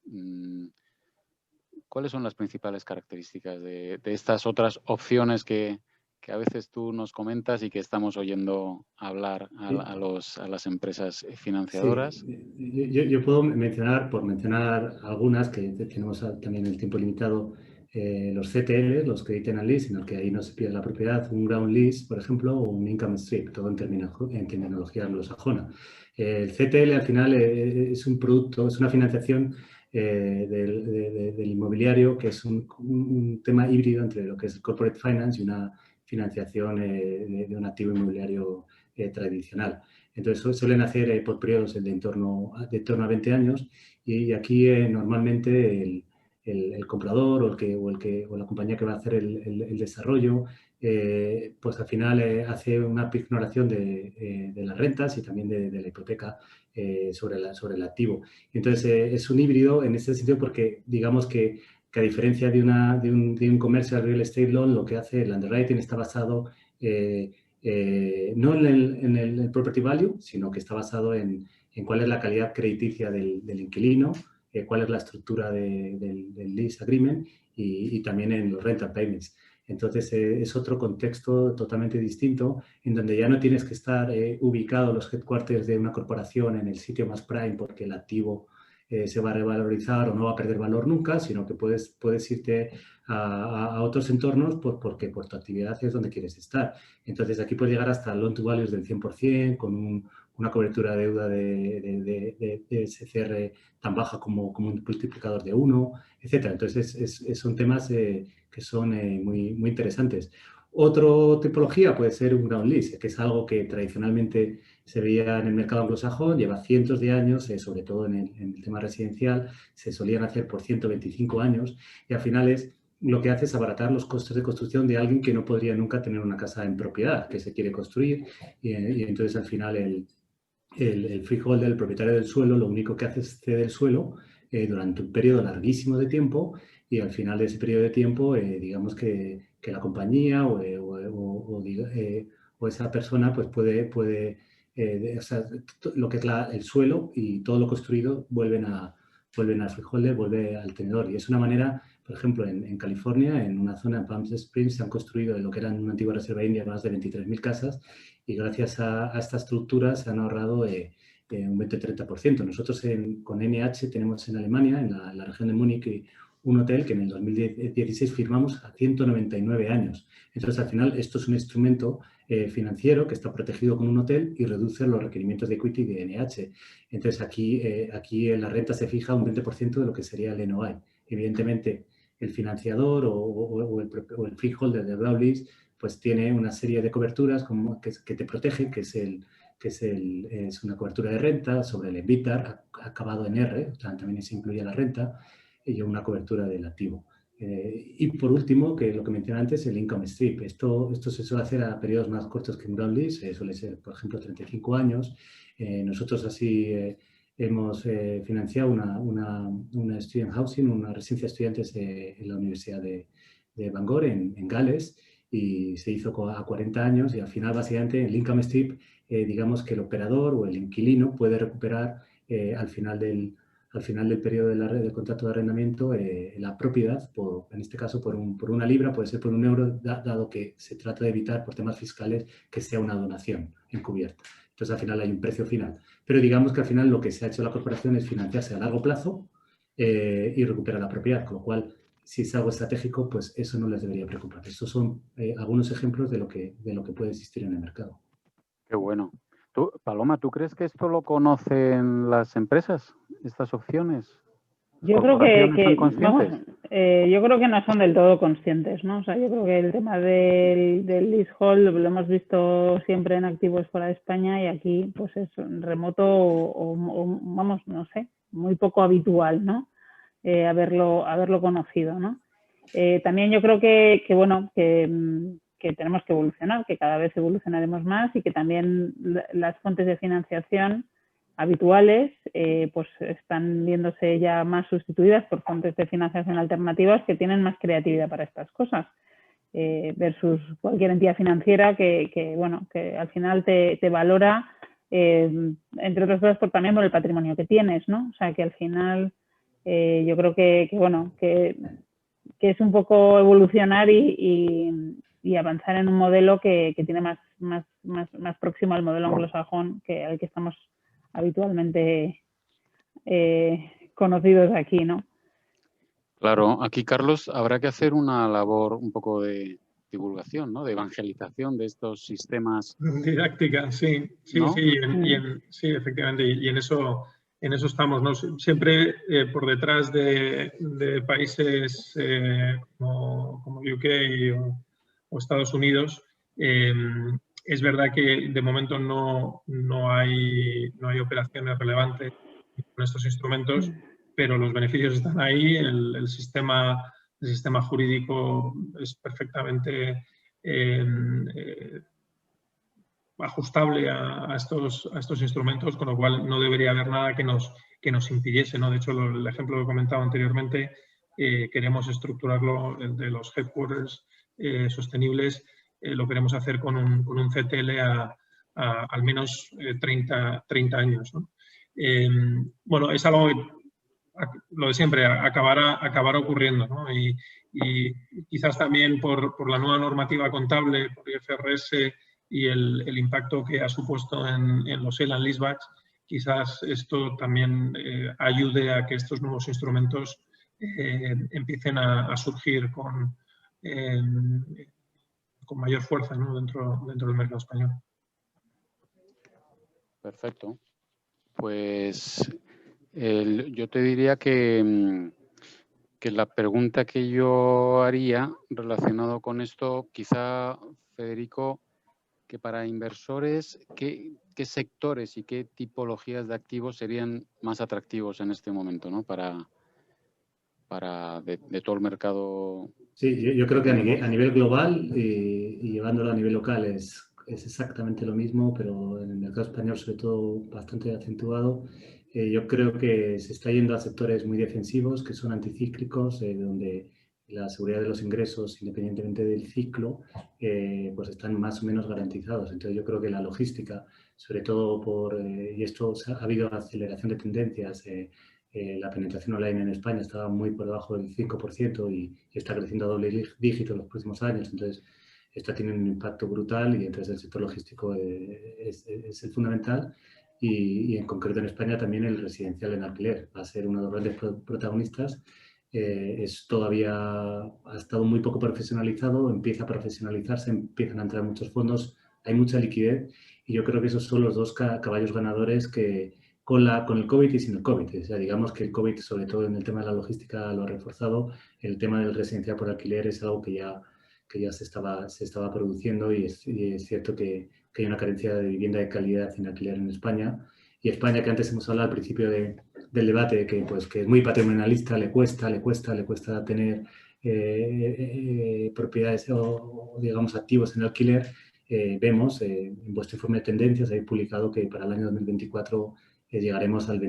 ¿Cuáles son las principales características de estas otras opciones que a veces tú nos comentas y que estamos oyendo hablar a las empresas financiadoras? Sí. Yo puedo mencionar algunas que tenemos también el tiempo limitado, los CTL, los Credit and Lease, en el que ahí no se pierde la propiedad, un ground lease, por ejemplo, o un income stream, todo en terminología anglosajona. El CTL al final es un producto, es una financiación del inmobiliario, que es un tema híbrido entre lo que es el corporate finance y una financiación de un activo inmobiliario tradicional. Entonces suelen hacer por periodos de en torno a 20 años y aquí normalmente el comprador o la compañía que va a hacer el desarrollo pues al final hace una ignoración de las rentas y también de la hipoteca sobre el activo. Entonces es un híbrido en ese sentido porque digamos que a diferencia de un commercial real estate loan, lo que hace el underwriting está basado no en el property value, sino que está basado en cuál es la calidad crediticia del inquilino, cuál es la estructura del lease agreement y también en los rental payments. Entonces, es otro contexto totalmente distinto en donde ya no tienes que estar ubicado los headquarters de una corporación en el sitio más prime porque el activo se va a revalorizar o no va a perder valor nunca, sino que puedes irte a otros entornos porque por tu actividad es donde quieres estar. Entonces, aquí puedes llegar hasta loan to values del 100%, con una cobertura de deuda de SCR tan baja como un multiplicador de 1, etc. Entonces, son temas que son muy interesantes. Otra tipología puede ser un ground lease, que es algo que tradicionalmente se veía en el mercado anglosajón, lleva cientos de años, sobre todo en el tema residencial, se solían hacer por 125 años y al final lo que hace es abaratar los costos de construcción de alguien que no podría nunca tener una casa en propiedad, que se quiere construir y entonces al final el freeholder, el propietario del suelo, lo único que hace es ceder el suelo durante un periodo larguísimo de tiempo y al final de ese periodo de tiempo, digamos que la compañía o esa persona pues puede o sea, lo que es el suelo y todo lo construido vuelven al freeholder, vuelve al tenedor. Y es una manera, por ejemplo, en California, en una zona en Palm Springs, se han construido lo que eran una antigua reserva india más de 23.000 casas y gracias a esta estructura se han ahorrado un 20-30%. Nosotros con NH tenemos en Alemania, en la región de Múnich, un hotel que en el 2016 firmamos a 199 años. Entonces, al final, esto es un instrumento financiero que está protegido con un hotel y reduce los requerimientos de equity de NH. Entonces, aquí la renta se fija un 20% de lo que sería el NOI. Evidentemente, el financiador o el freeholder de ground lease pues tiene una serie de coberturas que te protegen, que es una cobertura de renta sobre el EBITDA acabado en R, o sea, también se incluye la renta, y una cobertura del activo. Y por último, que lo que mencioné antes, el income strip. Esto se suele hacer a periodos más cortos que un ground lease, suele ser, por ejemplo, 35 años. Nosotros así hemos financiado una student housing, una residencia de estudiantes en la Universidad de Bangor, en Gales, y se hizo a 40 años y al final, básicamente, el income strip, digamos que el operador o el inquilino puede recuperar al final del periodo del contrato de arrendamiento la propiedad, en este caso por una libra, puede ser por €1, dado que se trata de evitar por temas fiscales que sea una donación encubierta. Entonces, al final hay un precio final. Pero digamos que al final lo que se ha hecho la corporación es financiarse a largo plazo y recuperar la propiedad, con lo cual, si es algo estratégico, pues eso no les debería preocupar. Estos son algunos ejemplos de lo que puede existir en el mercado. Qué bueno. Paloma, ¿tú crees que esto lo conocen las empresas, estas opciones? Yo creo que ¿Son conscientes? yo creo que no son del todo conscientes, ¿no? O sea, yo creo que el tema del leasehold lo hemos visto siempre en activos fuera de España y aquí pues es remoto o vamos, no sé, muy poco habitual, ¿no? Haberlo conocido, ¿no? También yo creo que bueno, que tenemos que evolucionar, que cada vez evolucionaremos más y que también las fuentes de financiación habituales pues están viéndose ya más sustituidas por fuentes de financiación alternativas que tienen más creatividad para estas cosas versus cualquier entidad financiera que bueno, que al final te valora entre otras cosas también por el patrimonio que tienes, ¿no? O sea, que al final yo creo que bueno, que es un poco evolucionar y avanzar en un modelo que tiene más próximo al modelo anglosajón que al que estamos habitualmente conocidos aquí, ¿no? Claro, aquí, Carlos, habrá que hacer una labor un poco de divulgación, ¿no? De evangelización de estos sistemas. Didáctica, sí, ¿no? sí, efectivamente, y en eso estamos, ¿no? Siempre por detrás de países como UK o Estados Unidos. Es verdad que de momento no hay operaciones relevantes con estos instrumentos, pero los beneficios están ahí, el sistema jurídico es perfectamente ajustable a estos instrumentos, con lo cual no debería haber nada que nos impidiese, ¿no? De hecho, el ejemplo que comentaba anteriormente, queremos estructurarlo de los headquarters sostenibles, lo queremos hacer con un CTL al menos 30 años, ¿no? Bueno, es algo que, lo de siempre, acabará ocurriendo, ¿no? Y quizás también por la nueva normativa contable, por IFRS y el impacto que ha supuesto en los sale and leasebacks, quizás esto también ayude a que estos nuevos instrumentos empiecen a surgir con mayor fuerza, ¿no? dentro del mercado español. Perfecto. Pues yo te diría que la pregunta que yo haría relacionado con esto, quizá, Federico, que para inversores, ¿qué sectores y qué tipologías de activos serían más atractivos en este momento, ¿no? Para de todo el mercado? Sí, yo creo que a nivel global y llevándolo a nivel local es exactamente lo mismo, pero en el mercado español sobre todo bastante acentuado. Yo creo que se está yendo a sectores muy defensivos, que son anticíclicos, donde la seguridad de los ingresos, independientemente del ciclo, pues están más o menos garantizados. Entonces yo creo que la logística, sobre todo y esto ha habido aceleración de tendencias, la penetración online en España estaba muy por debajo del 5% y está creciendo a doble dígito en los próximos años. Entonces, esto tiene un impacto brutal y entonces el sector logístico es el fundamental. Y en concreto en España también el residencial en alquiler va a ser uno de los grandes protagonistas. Ha estado muy poco profesionalizado, empieza a profesionalizarse, empiezan a entrar muchos fondos, hay mucha liquidez y yo creo que esos son los dos caballos ganadores que con el COVID y sin el COVID. O sea, digamos que el COVID, sobre todo en el tema de la logística, lo ha reforzado. El tema del residencial por alquiler es algo que ya se estaba produciendo y es cierto que hay una carencia de vivienda de calidad en alquiler en España. Y España, que antes hemos hablado al principio del debate, que es muy patrimonialista, le cuesta tener propiedades o, digamos, activos en alquiler. Vemos en vuestro informe de tendencias, habéis publicado que para el año 2024 llegaremos al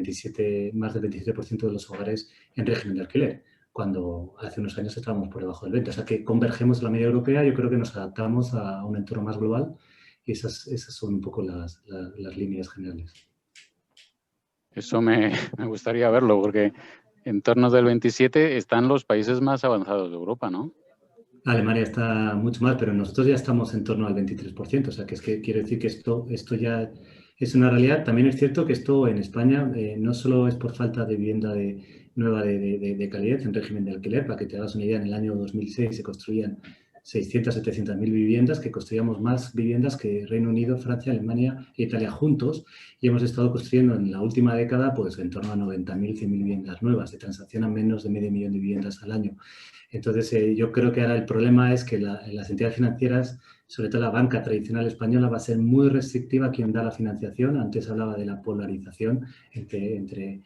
más del 27% de los hogares en régimen de alquiler, cuando hace unos años estábamos por debajo del 20%. O sea que convergemos a la media europea, yo creo que nos adaptamos a un entorno más global y esas son un poco las líneas generales. Eso me gustaría verlo, porque en torno del 27 están los países más avanzados de Europa, ¿no? Alemania está mucho más, pero nosotros ya estamos en torno al 23%, o sea que quiere decir que esto ya es una realidad. También es cierto que esto en España no solo es por falta de vivienda nueva de calidad en régimen de alquiler. Para que te hagas una idea, en el año 2006 se construían 600.000-700.000 viviendas, que construíamos más viviendas que Reino Unido, Francia, Alemania e Italia juntos, y hemos estado construyendo en la última década pues en torno a 90.000, 100.000 viviendas nuevas, se transaccionan menos de 500.000 viviendas al año. Entonces, yo creo que ahora el problema es que las entidades financieras, sobre todo la banca tradicional española, va a ser muy restrictiva quien da la financiación. Antes hablaba de la polarización entre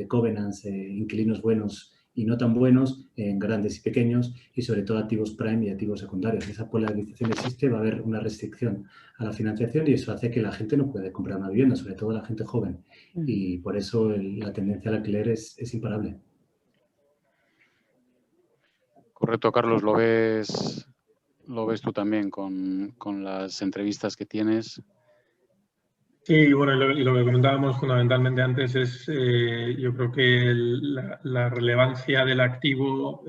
covenants, inquilinos buenos y no tan buenos, grandes y pequeños, y sobre todo activos prime y activos secundarios. Esa polarización existe, va a haber una restricción a la financiación y eso hace que la gente no pueda comprar una vivienda, sobre todo la gente joven. Y por eso la tendencia al alquiler es imparable. Correcto, Carlos, lo ves tú también con las entrevistas que tienes. Sí, bueno, y lo que comentábamos fundamentalmente antes es, yo creo que la relevancia del activo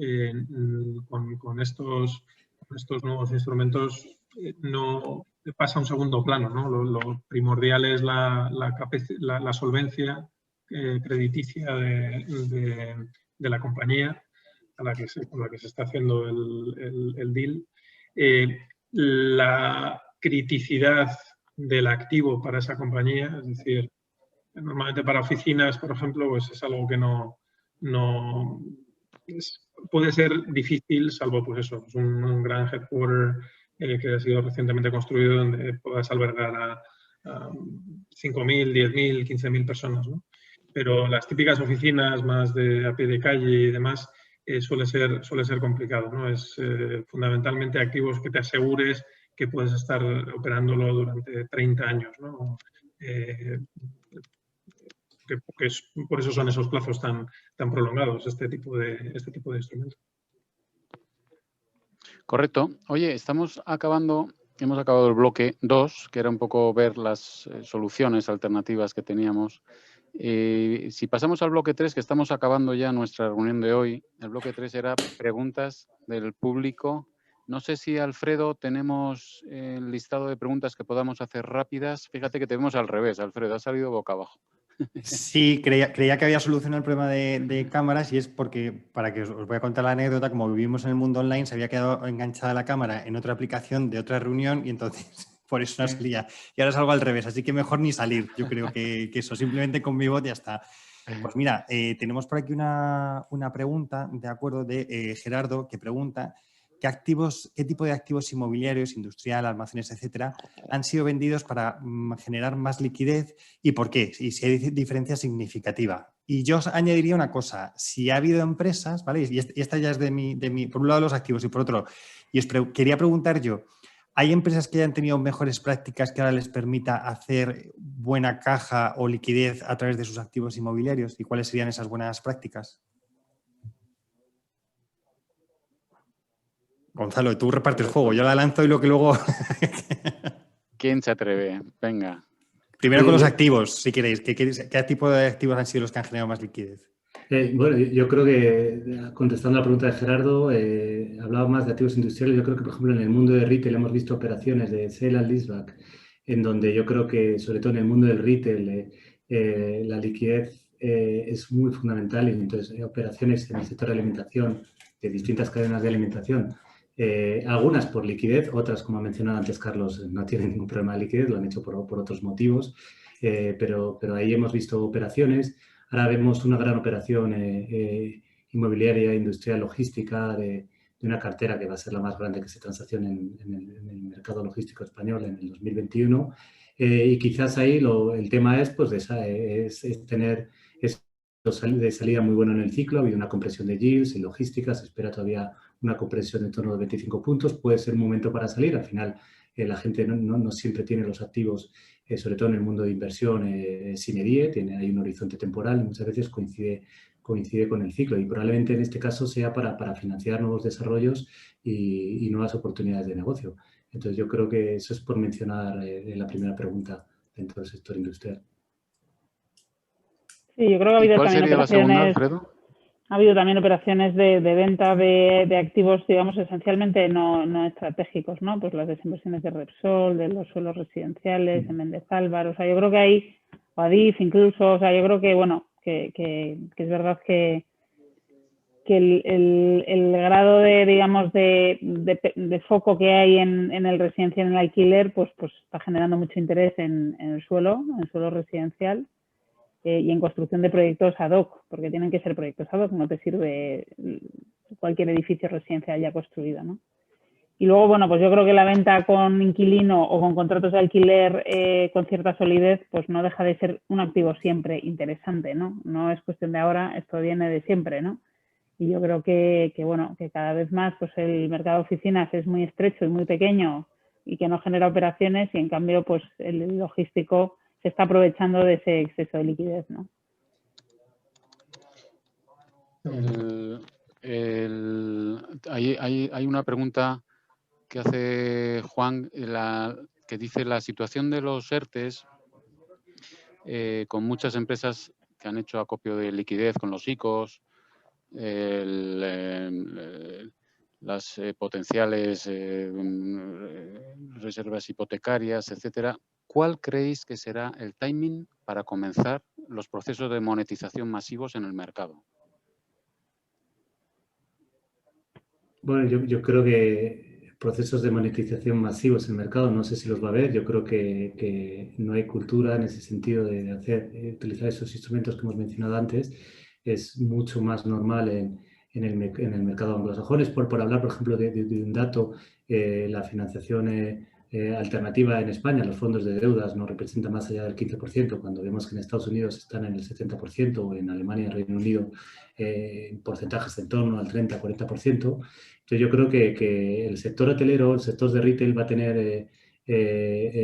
con estos nuevos instrumentos no pasa a un segundo plano, ¿no? Lo primordial es la solvencia crediticia de la compañía con la que se está haciendo el deal. La criticidad del activo para esa compañía, es decir, normalmente para oficinas, por ejemplo, pues es algo que puede ser difícil, salvo pues eso, un gran headquarter que ha sido recientemente construido, donde puedas albergar a 5.000, 10.000, 15.000 personas, ¿no? Pero las típicas oficinas más de a pie de calle y demás suele ser complicado, ¿no? Es fundamentalmente activos que te asegures que puedes estar operándolo durante 30 años, ¿no? Por eso son esos plazos tan prolongados, este tipo de instrumentos. Correcto. Oye, hemos acabado el bloque 2, que era un poco ver las soluciones alternativas que teníamos. Si pasamos al bloque 3, que estamos acabando ya nuestra reunión de hoy, el bloque 3 era preguntas del público. No sé si, Alfredo, tenemos el listado de preguntas que podamos hacer rápidas. Fíjate que te vemos al revés, Alfredo, has salido boca abajo. Sí, creía que había solucionado el problema de cámaras, y es porque, para que os voy a contar la anécdota, como vivimos en el mundo online, se había quedado enganchada la cámara en otra aplicación de otra reunión y entonces por eso no salía. Y ahora salgo al revés, así que mejor ni salir. Yo creo que eso, simplemente con mi voz ya está. Pues mira, tenemos por aquí una pregunta, de acuerdo, de Gerardo, que pregunta qué tipo de activos inmobiliarios, industrial, almacenes, etcétera, han sido vendidos para generar más liquidez y por qué, y si hay diferencia significativa. Y yo os añadiría una cosa: si ha habido empresas, ¿vale? Y esta ya es de mi, por un lado los activos y por otro, y os quería preguntar yo, ¿hay empresas que hayan tenido mejores prácticas que ahora les permita hacer buena caja o liquidez a través de sus activos inmobiliarios? ¿Y cuáles serían esas buenas prácticas? Gonzalo, tú repartes el juego, yo la lanzo y lo que luego... ¿Quién se atreve? Venga. Primero con los activos, si queréis. ¿Qué tipo de activos han sido los que han generado más liquidez? Bueno, yo creo que, contestando a la pregunta de Gerardo, hablaba más de activos industriales. Yo creo que, por ejemplo, en el mundo de retail hemos visto operaciones de sale and leaseback, en donde yo creo que, sobre todo en el mundo del retail, la liquidez es muy fundamental, y entonces operaciones en el sector de alimentación, de distintas cadenas de alimentación, algunas por liquidez, otras, como ha mencionado antes Carlos, no tienen ningún problema de liquidez, lo han hecho por otros motivos, pero ahí hemos visto operaciones. Ahora vemos una gran operación inmobiliaria, industrial, logística, de una cartera que va a ser la más grande que se transaccione en el mercado logístico español en el 2021. Y quizás ahí el tema es, pues, es tener de salida muy bueno en el ciclo. Ha habido una compresión de yields en logística, se espera todavía una compresión en torno de 25 puntos. Puede ser un momento para salir. Al final, la gente no siempre tiene los activos, sobre todo en el mundo de inversión, sine die, hay un horizonte temporal y muchas veces coincide con el ciclo, y probablemente en este caso sea para financiar nuevos desarrollos y nuevas oportunidades de negocio. Entonces yo creo que eso es por mencionar en la primera pregunta dentro del sector industrial. Sí, yo creo que ha habido ¿Cuál también sería la segunda, Alfredo? Ha habido también operaciones de venta de activos, digamos, esencialmente no estratégicos, ¿no? Pues las desinversiones de Repsol, de los suelos residenciales, de Méndez Álvaro. O sea, yo creo que hay, o Adif incluso, o sea, yo creo que, bueno, que es verdad que el grado de, digamos, de foco que hay en el residencial, en el alquiler, pues está generando mucho interés en el suelo residencial. Y en construcción de proyectos ad hoc, porque tienen que ser proyectos ad hoc, no te sirve cualquier edificio residencial ya construido, ¿no? Y luego, bueno, pues yo creo que la venta con inquilino o con contratos de alquiler con cierta solidez, pues no deja de ser un activo siempre interesante, ¿no? No es cuestión de ahora, esto viene de siempre, ¿no? Y yo creo que bueno, que cada vez más pues el mercado de oficinas es muy estrecho y muy pequeño y que no genera operaciones, y en cambio pues el logístico se está aprovechando de ese exceso de liquidez, ¿no? Hay una pregunta que hace Juan, que dice: la situación de los ERTEs, con muchas empresas que han hecho acopio de liquidez con los ICOs, las potenciales reservas hipotecarias, etcétera. ¿Cuál creéis que será el timing para comenzar los procesos de monetización masivos en el mercado? Bueno, yo creo que procesos de monetización masivos en el mercado, no sé si los va a haber. Yo creo que no hay cultura en ese sentido de utilizar esos instrumentos que hemos mencionado antes. Es mucho más normal el mercado anglosajón. Es por hablar, por ejemplo, de un dato, la financiación alternativa en España, los fondos de deudas no representan más allá del 15%, cuando vemos que en Estados Unidos están en el 70% o en Alemania y Reino Unido en porcentajes en torno al 30-40%. Entonces yo creo que el sector hotelero, el sector de retail va a tener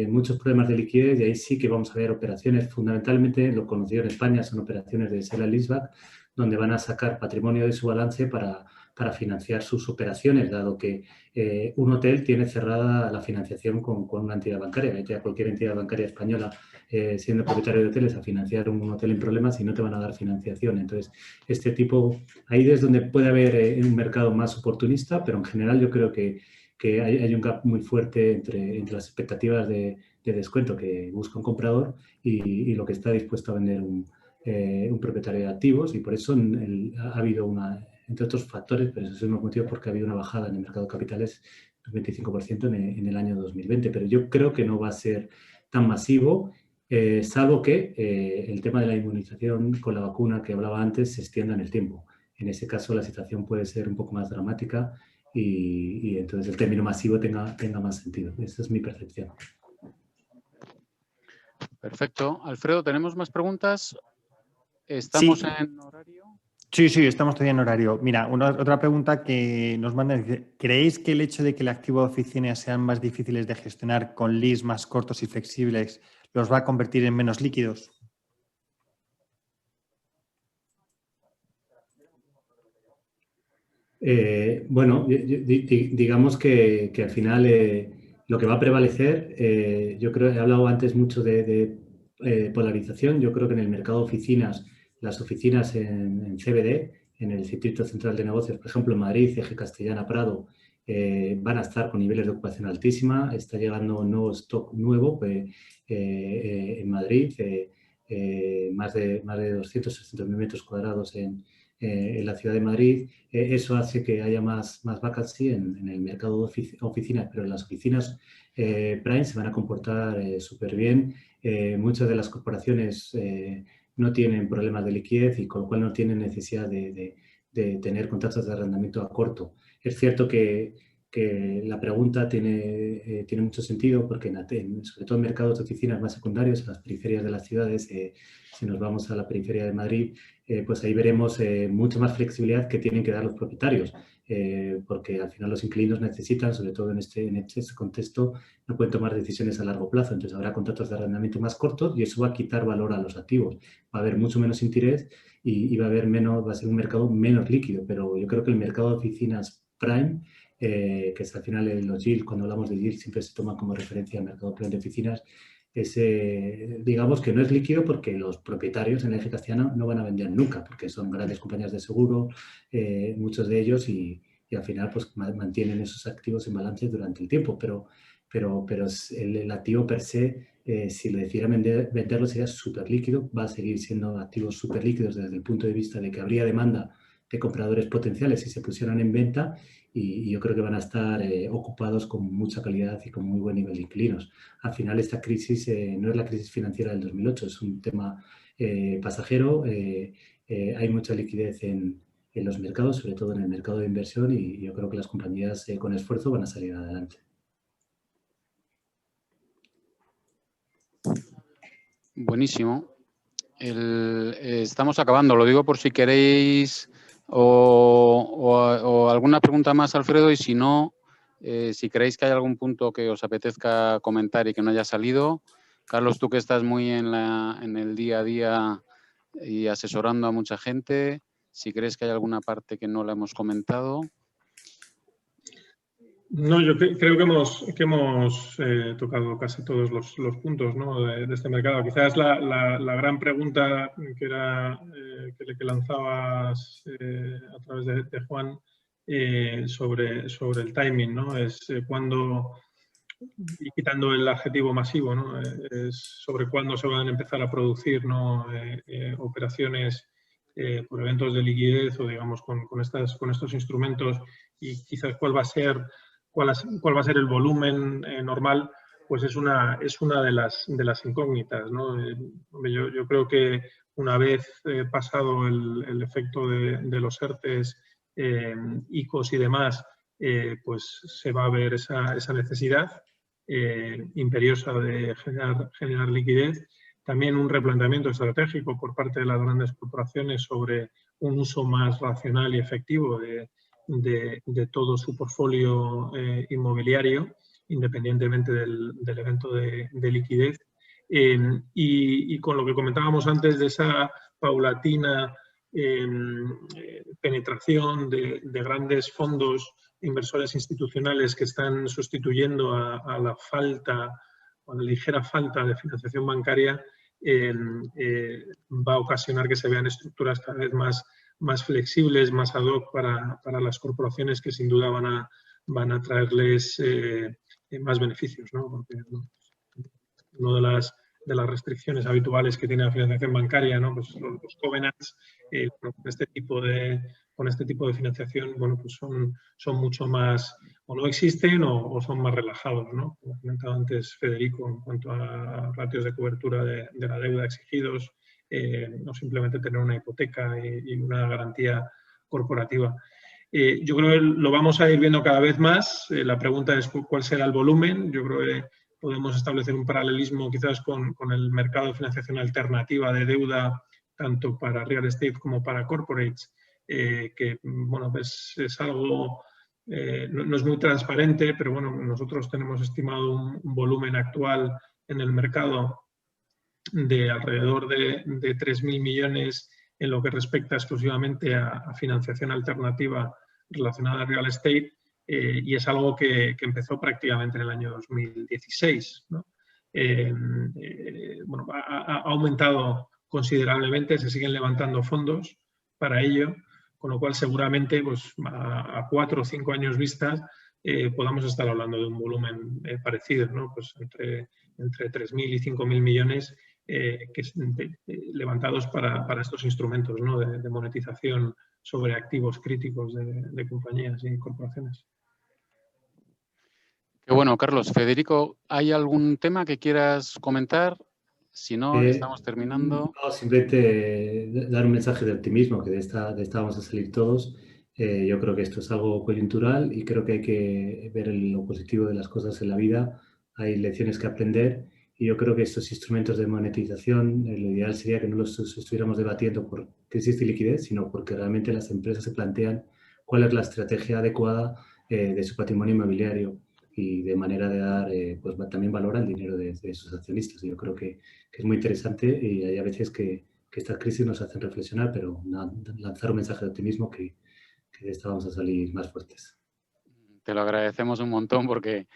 muchos problemas de liquidez, y ahí sí que vamos a ver operaciones, fundamentalmente lo conocido en España son operaciones de sale and leaseback, donde van a sacar patrimonio de su balance para financiar sus operaciones, dado que un hotel tiene cerrada la financiación con una entidad bancaria. Vete a cualquier entidad bancaria española siendo propietario de hoteles a financiar un hotel en problemas y no te van a dar financiación. Entonces, este tipo, ahí es donde puede haber un mercado más oportunista, pero en general yo creo que hay un gap muy fuerte entre las expectativas de descuento que busca un comprador y lo que está dispuesto a vender un propietario de activos, y por eso ha habido entre otros factores, pero esos son los motivos porque ha habido una bajada en el mercado de capitales del 25% en el año 2020. Pero yo creo que no va a ser tan masivo, salvo que el tema de la inmunización con la vacuna que hablaba antes se extienda en el tiempo. En ese caso la situación puede ser un poco más dramática y entonces el término masivo tenga más sentido. Esa es mi percepción. Perfecto. Alfredo, ¿tenemos más preguntas? ¿Estamos en horario? Sí, estamos todavía en horario. Mira, otra pregunta que nos mandan dice: ¿creéis que el hecho de que el activo de oficinas sean más difíciles de gestionar con leads más cortos y flexibles los va a convertir en menos líquidos? Bueno, digamos que al final lo que va a prevalecer, yo creo, he hablado antes mucho de polarización. Yo creo que en el mercado de oficinas, las oficinas en CBD, en el Circuito Central de Negocios, por ejemplo, en Madrid, Eje Castellana, Prado, van a estar con niveles de ocupación altísima. Está llegando un nuevo stock nuevo en Madrid, más de 200-300.000 metros cuadrados en la ciudad de Madrid. Eso hace que haya más vacancy en el mercado de oficinas, pero en las oficinas prime se van a comportar súper bien. Muchas de las corporaciones no tienen problemas de liquidez y con lo cual no tienen necesidad de tener contratos de arrendamiento a corto. Es cierto que la pregunta tiene mucho sentido porque sobre todo en mercados de oficinas más secundarios, en las periferias de las ciudades, si nos vamos a la periferia de Madrid, pues ahí veremos mucha más flexibilidad que tienen que dar los propietarios, porque al final los inquilinos necesitan, sobre todo en este contexto, no pueden tomar decisiones a largo plazo. Entonces habrá contratos de arrendamiento más cortos y eso va a quitar valor a los activos. Va a haber mucho menos interés y va a ser un mercado menos líquido. Pero yo creo que el mercado de oficinas prime, que es al final los yield, cuando hablamos de yield siempre se toma como referencia al mercado prime de oficinas, digamos que no es líquido porque los propietarios en el eje castellano no van a vender nunca, porque son grandes compañías de seguro, muchos de ellos, y al final pues mantienen esos activos en balance durante el tiempo, pero el activo per se, si le decidieran venderlo, sería súper líquido. Va a seguir siendo activos súper líquidos desde el punto de vista de que habría demanda de compradores potenciales si se pusieran en venta, y yo creo que van a estar ocupados con mucha calidad y con muy buen nivel de inquilinos. Al final esta crisis no es la crisis financiera del 2008, es un tema pasajero. Hay mucha liquidez en los mercados, sobre todo en el mercado de inversión, y yo creo que las compañías con esfuerzo van a salir adelante. Buenísimo. Estamos acabando, lo digo por si queréis o alguna pregunta más, Alfredo, y si no, si creéis que hay algún punto que os apetezca comentar y que no haya salido. Carlos, tú que estás muy en el día a día y asesorando a mucha gente, si crees que hay alguna parte que no la hemos comentado. No, yo creo que hemos tocado casi todos los puntos, ¿no? de este mercado. Quizás la gran pregunta que era que lanzabas a través de Juan sobre el timing, ¿no? Es cuándo, y quitando el adjetivo masivo, ¿no? Es sobre cuándo se van a empezar a producir, ¿no? Operaciones por eventos de liquidez o, digamos, con estos instrumentos, y quizás cuál va a ser el volumen normal, pues es una de las incógnitas, ¿no? Yo creo que una vez pasado el efecto de los ERTEs ICOs y demás, pues se va a ver esa necesidad imperiosa de generar liquidez. También un replanteamiento estratégico por parte de las grandes corporaciones sobre un uso más racional y efectivo de todo su portfolio inmobiliario, independientemente del evento de liquidez. Y con lo que comentábamos antes de esa paulatina penetración de grandes fondos inversores institucionales que están sustituyendo a la falta o a la ligera falta de financiación bancaria, va a ocasionar que se vean estructuras cada vez más flexibles, más ad hoc para las corporaciones, que sin duda van a traerles más beneficios, ¿no? Porque una de las restricciones habituales que tiene la financiación bancaria, ¿no? Pues los covenants, con este tipo de financiación, bueno, pues son mucho más, o no existen o son más relajados, ¿no? Como comentaba antes Federico, en cuanto a ratios de cobertura de la deuda exigidos, o simplemente tener una hipoteca y una garantía corporativa. Yo creo que lo vamos a ir viendo cada vez más. La pregunta es cuál será el volumen. Yo creo que podemos establecer un paralelismo quizás con el mercado de financiación alternativa de deuda, tanto para real estate como para corporates, que bueno, pues es algo, no es muy transparente, pero bueno, nosotros tenemos estimado un volumen actual en el mercado de alrededor de 3.000 millones en lo que respecta exclusivamente a financiación alternativa relacionada a real estate. Y es algo que empezó prácticamente en el año 2016, ¿no? Bueno, ha aumentado considerablemente, se siguen levantando fondos para ello, con lo cual seguramente pues, a 4 o 5 años vistas podamos estar hablando de un volumen parecido, ¿no? Pues entre 3.000 y 5.000 millones levantados para estos instrumentos, ¿no? de monetización sobre activos críticos de compañías y corporaciones. Qué bueno, Carlos. Federico, ¿hay algún tema que quieras comentar? Si no, estamos terminando. No, simplemente dar un mensaje de optimismo, que de esta vamos a salir todos. Yo creo que esto es algo coyuntural y creo que hay que ver lo positivo de las cosas en la vida. Hay lecciones que aprender y yo creo que estos instrumentos de monetización, lo ideal sería que no los estuviéramos debatiendo porque existe liquidez, sino porque realmente las empresas se plantean cuál es la estrategia adecuada de su patrimonio inmobiliario y de manera de dar pues también valor al dinero de sus accionistas. Yo creo que es muy interesante y hay a veces que estas crisis nos hacen reflexionar, pero lanzar un mensaje de optimismo que de esta vamos a salir más fuertes. Te lo agradecemos un montón porque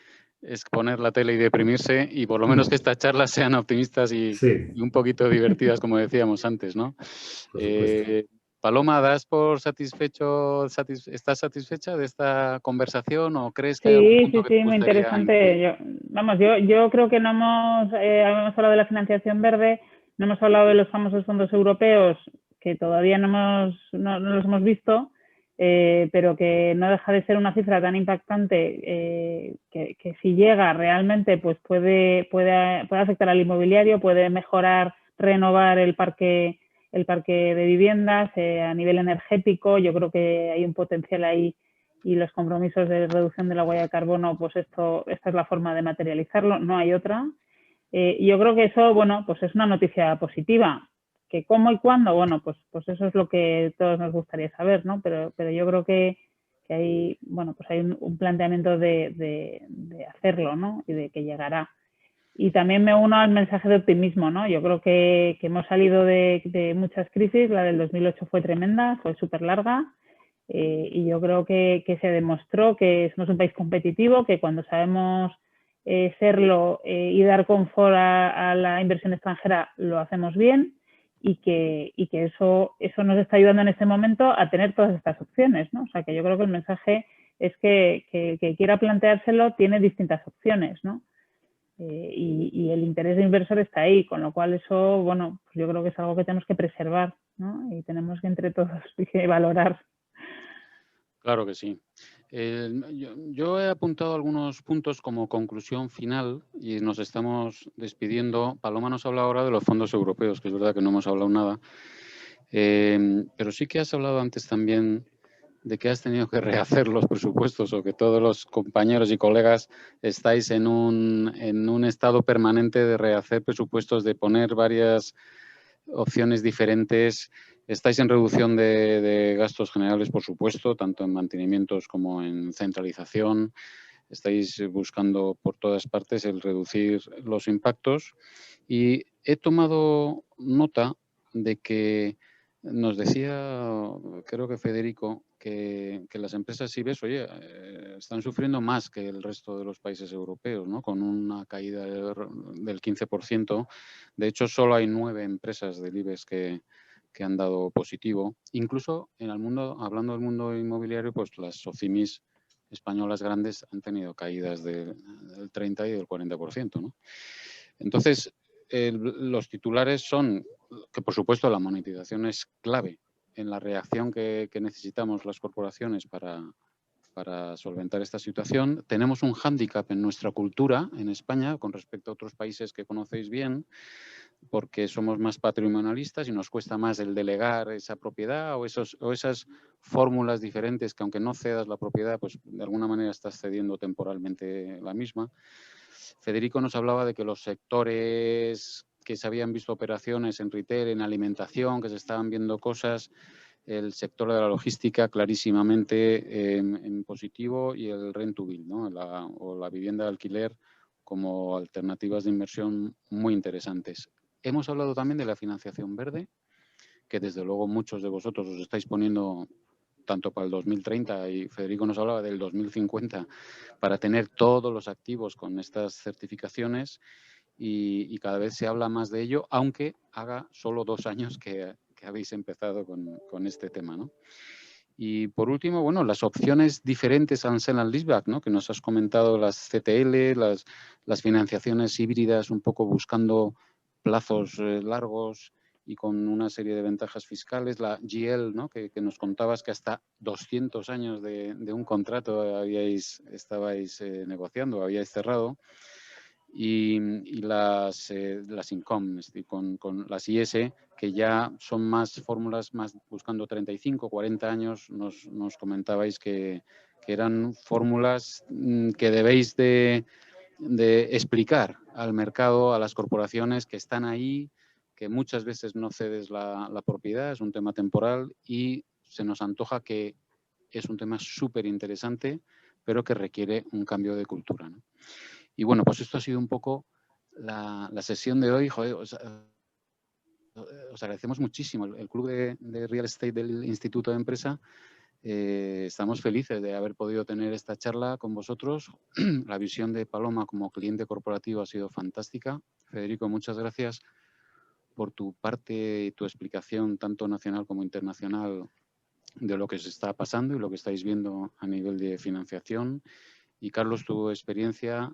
es poner la tele y deprimirse y por lo menos que estas charlas sean optimistas y un poquito divertidas, como decíamos antes, ¿no? Paloma, ¿das por satisfecho, estás satisfecha de esta conversación o crees que hay algún punto que te muy gustaría interesante. Yo creo que no habíamos hablado de la financiación verde, no hemos hablado de los famosos fondos europeos, que todavía no los hemos visto, pero que no deja de ser una cifra tan impactante que si llega realmente pues puede afectar al inmobiliario, puede mejorar, renovar el parque de viviendas a nivel energético. Yo creo que hay un potencial ahí y los compromisos de reducción de la huella de carbono, pues esta es la forma de materializarlo, no hay otra. Y yo creo que eso, bueno, pues es una noticia positiva. ¿Que cómo y cuándo? Bueno, pues eso es lo que todos nos gustaría saber, ¿no? Pero yo creo que hay, bueno, pues hay un planteamiento de hacerlo, ¿no? Y de que llegará. Y también me uno al mensaje de optimismo, ¿no? Yo creo que hemos salido de muchas crisis. La del 2008 fue tremenda, fue súper larga. Y yo creo que se demostró que somos un país competitivo, que cuando sabemos serlo y dar confort a la inversión extranjera lo hacemos bien y que eso nos está ayudando en este momento a tener todas estas opciones, ¿no? O sea, que yo creo que el mensaje es que el que quiera planteárselo tiene distintas opciones, ¿no? Y el interés de inversor está ahí, con lo cual eso, bueno, pues yo creo que es algo que tenemos que preservar, ¿no? Y tenemos que entre todos valorar. Claro que sí. Yo he apuntado algunos puntos como conclusión final y nos estamos despidiendo. Paloma nos habla ahora de los fondos europeos, que es verdad que no hemos hablado nada. Pero sí que has hablado antes también de que has tenido que rehacer los presupuestos o que todos los compañeros y colegas estáis en un estado permanente de rehacer presupuestos, de poner varias opciones diferentes. Estáis en reducción de gastos generales, por supuesto, tanto en mantenimientos como en centralización. Estáis buscando por todas partes el reducir los impactos. Y he tomado nota de que nos decía, creo que Federico, que las empresas IBEX, oye, están sufriendo más que el resto de los países europeos, ¿no? Con una caída del 15%. De hecho, solo hay 9 empresas del IBEX que han dado positivo. Incluso en el mundo, hablando del mundo inmobiliario, pues las SOCIMIs españolas grandes han tenido caídas del 30 y del 40%, ¿no? Entonces, los titulares son que, por supuesto, la monetización es clave en la reacción que necesitamos las corporaciones para solventar esta situación. Tenemos un hándicap en nuestra cultura en España con respecto a otros países que conocéis bien, porque somos más patrimonialistas y nos cuesta más el delegar esa propiedad o esas fórmulas diferentes que, aunque no cedas la propiedad, pues de alguna manera estás cediendo temporalmente la misma. Federico nos hablaba de que los sectores que se habían visto operaciones en retail, en alimentación, que se estaban viendo cosas, el sector de la logística clarísimamente en positivo, y el rent to build, ¿no? o la vivienda de alquiler como alternativas de inversión muy interesantes. Hemos hablado también de la financiación verde, que desde luego muchos de vosotros os estáis poniendo tanto para el 2030, y Federico nos hablaba del 2050, para tener todos los activos con estas certificaciones, y cada vez se habla más de ello, aunque haga solo 2 años que habéis empezado con este tema, ¿no? Y por último, bueno, las opciones diferentes al sell and leaseback, ¿no? Que nos has comentado, las CTL, las financiaciones híbridas, un poco buscando plazos largos y con una serie de ventajas fiscales. La GL, ¿no? Que nos contabas que hasta 200 años de un contrato estabais negociando, habíais cerrado. Y las income, con las IS, que ya son más fórmulas, más buscando 35, 40 años, nos comentabais que eran fórmulas que debéis de explicar al mercado, a las corporaciones que están ahí, que muchas veces no cedes la propiedad, es un tema temporal, y se nos antoja que es un tema súper interesante, pero que requiere un cambio de cultura, ¿no? Y bueno, pues esto ha sido un poco la sesión de hoy. Joder, os agradecemos muchísimo. El Club de Real Estate del Instituto de Empresa, estamos felices de haber podido tener esta charla con vosotros. La visión de Paloma como cliente corporativo ha sido fantástica. Federico, muchas gracias por tu parte y tu explicación, tanto nacional como internacional, de lo que se está pasando y lo que estáis viendo a nivel de financiación. Y Carlos, tu experiencia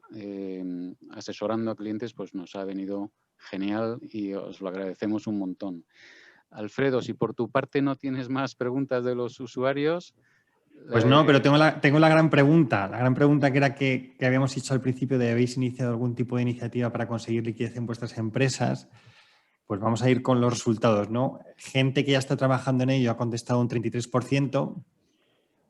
asesorando a clientes pues nos ha venido genial y os lo agradecemos un montón. Alfredo, si por tu parte no tienes más preguntas de los usuarios. Pues no, pero tengo la gran pregunta. La gran pregunta que era que habíamos dicho al principio de habéis iniciado algún tipo de iniciativa para conseguir liquidez en vuestras empresas. Pues vamos a ir con los resultados, ¿no? Gente que ya está trabajando en ello ha contestado un 33%.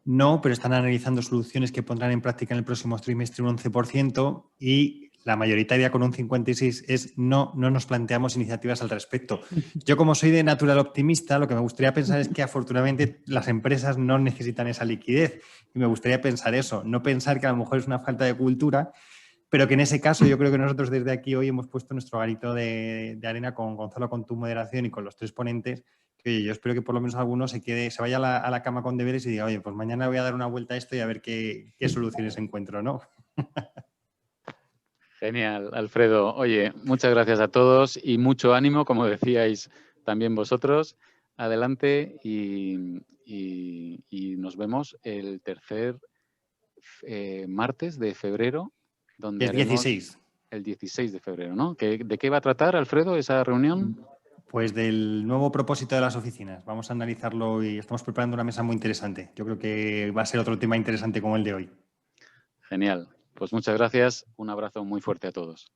No, pero están analizando soluciones que pondrán en práctica en el próximo trimestre un 11%, y la mayoritaria con un 56% es no nos planteamos iniciativas al respecto. Yo, como soy de natural optimista, lo que me gustaría pensar es que afortunadamente las empresas no necesitan esa liquidez, y me gustaría pensar eso, no pensar que a lo mejor es una falta de cultura, pero que en ese caso yo creo que nosotros desde aquí hoy hemos puesto nuestro granito de arena con Gonzalo, con tu moderación y con los 3 ponentes. Oye, yo espero que por lo menos alguno se vaya a la cama con deberes y diga, oye, pues mañana voy a dar una vuelta a esto y a ver qué soluciones encuentro, ¿no? Genial, Alfredo. Oye, muchas gracias a todos y mucho ánimo, como decíais también vosotros. Adelante y nos vemos el tercer martes de febrero, donde es 16. El 16 de febrero, ¿no? ¿De qué va a tratar, Alfredo, esa reunión? Pues del nuevo propósito de las oficinas. Vamos a analizarlo y estamos preparando una mesa muy interesante. Yo creo que va a ser otro tema interesante como el de hoy. Genial. Pues muchas gracias. Un abrazo muy fuerte a todos.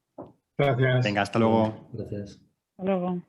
Gracias. Venga, hasta luego. Gracias. Hasta luego.